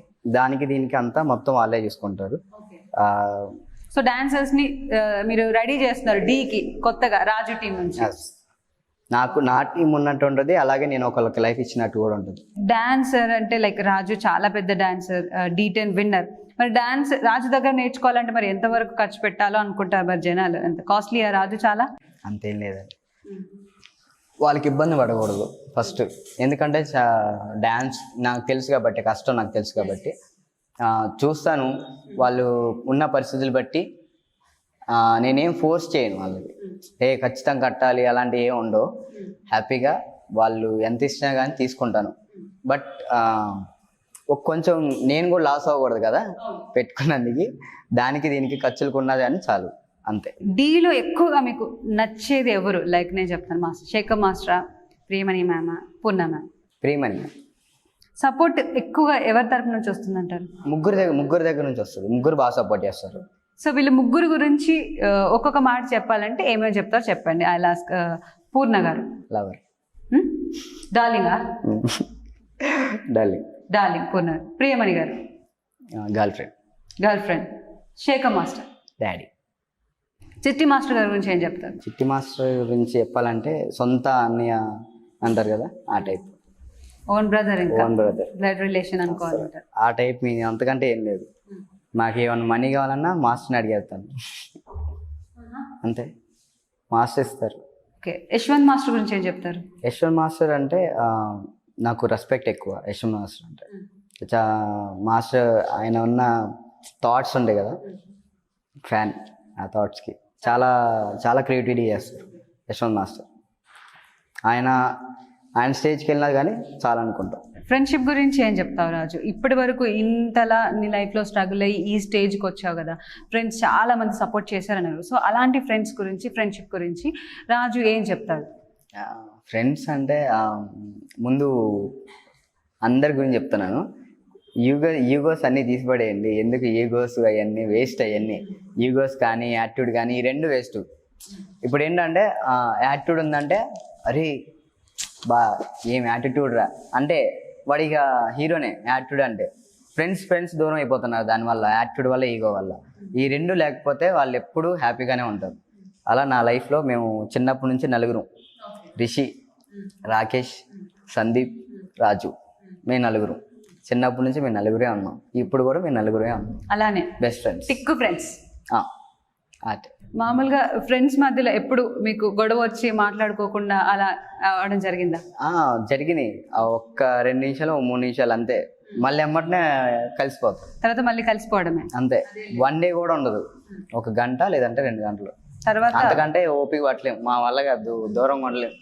దీనికి అంతా మొత్తం వాళ్ళే చూసుకుంటారు. సో డాన్సర్స్ ని మీరు రెడీ చేస్తున్నారు డీకి కొత్తగా రాజు టీం నుంచి? నా టీం ఉన్నట్టు ఉంటుంది, అలాగే నేను ఒకళ్ళకి లైఫ్ ఇచ్చినట్టు కూడా ఉంటుంది. డాన్సర్ అంటే లైక్ రాజు చాలా పెద్ద డాన్సర్, D10 విన్నర్. మరి డాన్స్ రాజు దగ్గర నేర్చుకోవాలంటే మరి ఎంతవరకు ఖర్చు పెట్టాలో అనుకుంటారు మరి జనాలు? ఎంత కాస్ట్లీయా రాజు? చాలా అంతేం లేదండి, వాళ్ళకి ఇబ్బంది పడకూడదు ఫస్ట్. ఎందుకంటే డాన్స్ నాకు తెలుసు కాబట్టి, కష్టం నాకు తెలుసు కాబట్టి చూస్తాను. వాళ్ళు ఉన్న పరిస్థితులు బట్టి నేనేం ఫోర్స్ చేయను వాళ్ళకి, ఖచ్చితంగా కట్టాలి అలాంటివి ఏమి ఉండవు. హ్యాపీగా వాళ్ళు ఎంత ఇచ్చినా కానీ తీసుకుంటాను. బట్ కొంచెం నేను కూడా లాస్ అవ్వకూడదు కదా పెట్టుకున్నందుకు, దీనికి ఖర్చులకు ఉన్నది అని చాలు, అంతే. డీలో ఎక్కువగా మీకు నచ్చేది ఎవరు? లైక్ నేను చెప్తాను, మాస్టర్ శేఖర్ మాస్టరా, ప్రియమణి మ్యామ్, పూర్ణ మ్యామ్? ప్రియమణి మ్యామ్. సపోర్ట్ ఎక్కువగా ఎవరి తరపు నుంచి వస్తుందంటారు? ముగ్గురు దగ్గర నుంచి వస్తుంది. ముగ్గురు బాగా సపోర్ట్ చేస్తారు. సో వీళ్ళు ముగ్గురు గురించి ఒక్కొక్క మాట చెప్పాలంటే ఏమేమి చెప్తారో చెప్పండి. ఐ లాస్క్ పూర్ణ గారు. లవర్. డార్లింగా? Darling Purna. Priyamani garu? Girlfriend. Shekhar master? Daddy. Chitti master గారి గురించి ఏం చెప్తారు? చిట్టి మాస్టర్ గురించి చెప్పాలంటే సొంత అన్నయ్య అంటారు కదా, ఆ టైప్. ఓన్ బ్రదర్, ఇంకా ఓన్ బ్రదర్, బ్లడ్ రిలేషన్ అనుకోవాలంటారు. ఆ టైప్. అంతకంటే ఏం లేదు. మాకు ఏమన్నా మనీ కావాలన్నా మాస్టర్ని అడిగేస్తాను, అంతే. మాస్టర్ ఇస్తారు. ఓకే. యశ్వంత్ మాస్టర్ గురించి ఏం చెప్తారు? యశ్వంత్ మాస్టర్ అంటే నాకు రెస్పెక్ట్ ఎక్కువ. యశ్వంత్ మాస్టర్ అంటే మాస్టర్ ఆయన ఉన్న థాట్స్ ఉంటాయి కదా, ఫ్యాన్. ఆ థాట్స్కి చాలా చాలా క్రియేటివిటీ చేస్తారు యశ్వంత్ మాస్టర్. ఆయన స్టేజ్కి వెళ్ళినా కానీ చాలా అనుకుంటాం. ఫ్రెండ్షిప్ గురించి ఏం చెప్తావు రాజు? ఇప్పటి వరకు ఇంతలా నీ లైఫ్లో స్ట్రగుల్ అయ్యి ఈ స్టేజ్కి వచ్చావు కదా, ఫ్రెండ్స్ చాలా మంది సపోర్ట్ చేశారన్నారు. సో అలాంటి ఫ్రెండ్స్ గురించి, ఫ్రెండ్షిప్ గురించి రాజు ఏం చెప్తాడు? ఫ్రెండ్స్ అంటే ముందు అందరి గురించి చెప్తున్నాను. ఈగోస్ అన్నీ తీసిపడేయండి. ఎందుకు ఈగోస్ అవన్నీ వేస్ట్, అవన్నీ ఈగోస్ కానీ యాటిట్యూడ్ కానీ ఈ రెండు వేస్ట్. ఇప్పుడు ఏంటంటే యాటిట్యూడ్ ఉందంటే అరే బా ఏం యాటిట్యూడ్ రా అంటే వాడిగా హీరోనే. యాటిట్యూడ్ అంటే ఫ్రెండ్స్ దూరం అయిపోతున్నారు దానివల్ల, యాటిట్యూడ్ వల్ల, ఈగో వల్ల. ఈ రెండు లేకపోతే వాళ్ళు ఎప్పుడూ హ్యాపీగానే ఉంటారు. అలా నా లైఫ్లో మేము చిన్నప్పటి నుంచి నలుగురు, రిషి, రాకేష్, సందీప్, రాజు, మేము నలుగురు. చిన్నప్పటి నుంచి మేము నలుగురే ఉన్నాం, ఇప్పుడు కూడా మేము నలుగురే ఉన్నాం. అలానే బెస్ట్ ఫ్రెండ్స్, టిక్కు ఫ్రెండ్స్. అట్ మామూలుగా ఫ్రెండ్స్ మధ్యలో ఎప్పుడు మీకు గొడవ వచ్చి మాట్లాడుకోకుండా అలా అవడం జరిగిందా? జరిగినాయి. ఒక్క 2 నిమిషాలు 3 నిమిషాలు అంతే, మళ్ళీ ఎమ్మటనే కలిసిపోతాం. తర్వాత మళ్ళీ కలిసిపోవడమే అంతే. 1 డే కూడా ఉండదు, 1 గంట లేదంటే 2 గంటలు. తర్వాత అంతకంటే ఓపిక పట్టలేము, మా వల్ల కాదు, దూరంగా ఉండలేము.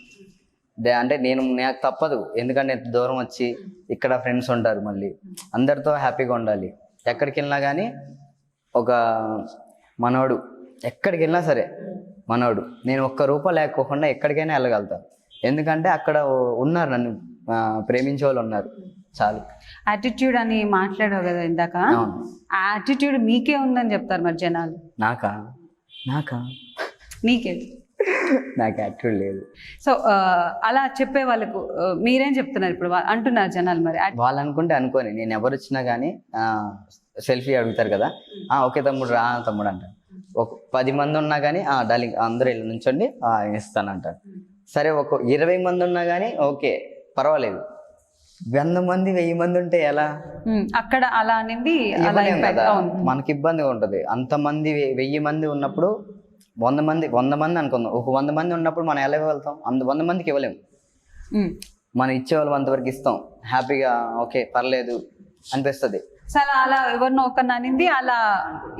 అంటే నాకు తప్పదు, ఎందుకంటే దూరం వచ్చి ఇక్కడ ఫ్రెండ్స్ ఉంటారు, మళ్ళీ అందరితో హ్యాపీగా ఉండాలి. ఎక్కడికి వెళ్ళినా కానీ ఒక మనోడు, ఎక్కడికి వెళ్ళినా సరే మనోడు, నేను ₹1 లేకోకుండా ఎక్కడికైనా వెళ్ళగలుగుతాను. ఎందుకంటే అక్కడ ఉన్నారు, నన్ను ప్రేమించే వాళ్ళు ఉన్నారు, చాలు. యాటిట్యూడ్ అని మాట్లాడావు కదా ఇందాక, ఆ యాటిట్యూడ్ మీకే ఉందని చెప్తారు మరి జనాలు. నాకా నీకే? నాకు యాటిట్యూడ్ లేదు. సో అలా చెప్పే వాళ్ళకు మీరేం చెప్తున్నారు ఇప్పుడు? అంటున్నారు జనాలు మరి. వాళ్ళు అనుకుంటే అనుకోని, నేను ఎవరు వచ్చినా కానీ సెల్ఫీ అడుగుతారు కదా, ఓకే తమ్ముడు రా తమ్ముడు అంటారు. ఒక 10 మంది ఉన్నా కానీ డార్లింగ్ అందరూ వెళ్ళి నుంచోండి ఇస్తానంటారు. సరే, ఒక 20 మంది ఉన్నా కానీ ఓకే పర్వాలేదు. 100 మంది 1000 మంది ఉంటే ఎలా? అక్కడ అలా అనేది మనకి ఇబ్బందిగా ఉంటుంది. అంతమంది 1000 మంది ఉన్నప్పుడు 100 మంది అనుకుందాం, ఒక 100 మంది ఉన్నప్పుడు మనం ఎలా ఇవ్వగలుగుతాం? 100 మందికి ఇవ్వలేము. మనం ఇచ్చేవాళ్ళం అంతవరకు ఇస్తాం, హ్యాపీగా ఓకే పర్లేదు అనిపిస్తుంది. సో అలా ఎవరినో ఒకరిని అనింది, అలా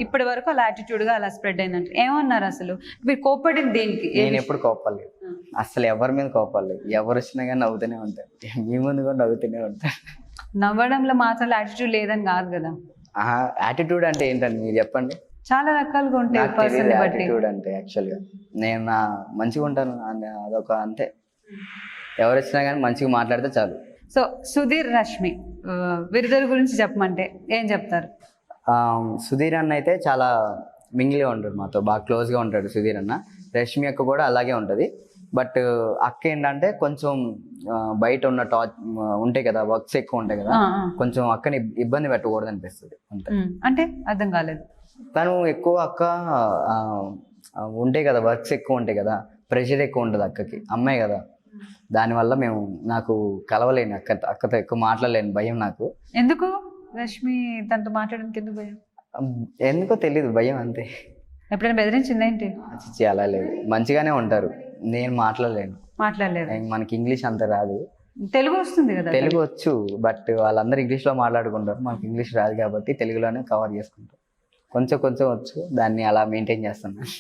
ఇప్పటి వరకు అలా యాటిట్యూడ్గా అలా స్ప్రెడ్ అయిందంటే ఏమన్నారు? అసలు మీరు కోప్పడింది దేనికి? నేను ఎప్పుడు కోపలేదు, అసలు ఎవరి మీద కోపలేదు. ఎవరు వచ్చినా కానీ నవ్వుతూనే ఉంటారు, మీ ముందు కూడా నవ్వుతూనే ఉంటారు. నవ్వడంలో మాత్రం యాటిట్యూడ్ లేదని కాదు కదా. యాటిట్యూడ్ అంటే ఏంటండి మీరు చెప్పండి? చాలా రకాలుగా ఉంటాయి పర్సన్ బట్టి. యాటిట్యూడ్ అంటే యాక్చువల్గా నేను మంచిగా ఉంటాను, అదొక అంతే. ఎవరు వచ్చినా కానీ మంచిగా మాట్లాడితే చాలు. సో సుధీర్, రష్మి వీరిద్దరి గురించి చెప్పమంటే ఏం చెప్తారు? సుధీర్ అన్న అయితే చాలా మింగిలిగా ఉంటాడు, మాతో బాగా క్లోజ్గా ఉంటాడు సుధీర్ అన్న. రష్మి అక్క కూడా అలాగే ఉంటుంది. బట్ అక్క ఏంటంటే కొంచెం బయట ఉన్న ఉంటాయి కదా, వర్క్స్ ఎక్కువ ఉంటాయి కదా, కొంచెం అక్కని ఇబ్బంది పెట్టకూడదు అనిపిస్తుంది అంతే. అంటే అర్థం కాలేదు. తను ఎక్కువ అక్క ఉంటాయి కదా, వర్క్స్ ఎక్కువ ఉంటాయి కదా, ప్రెషర్ ఎక్కువ ఉంటుంది అక్కకి, అమ్మాయి కదా. దానివల్ల నాకు కలవలేను, అక్కతో ఎక్కువ మాట్లాడలేను, భయం నాకు. ఎందుకు? రష్మి తనతో మాట్లాడడానికి ఎందుకు భయం? ఎందుకో తెలీదు, భయం అంతే. ఎప్పుడైనా బెదిరించిందేంటి? అలా లేదు, మంచిగానే ఉంటారు. నేను మాట్లాడలేదు. మనకి ఇంగ్లీష్ అంత రాదు, తెలుగు వస్తుంది కదా. తెలుగు వచ్చు, బట్ వాళ్ళందరూ ఇంగ్లీష్లో మాట్లాడుకుంటారు, మనకి ఇంగ్లీష్ రాదు కాబట్టి తెలుగులోనే కవర్ చేసుకుంటాం. కొంచెం వచ్చు, దాన్ని అలా మెయింటైన్ చేస్తున్నాను.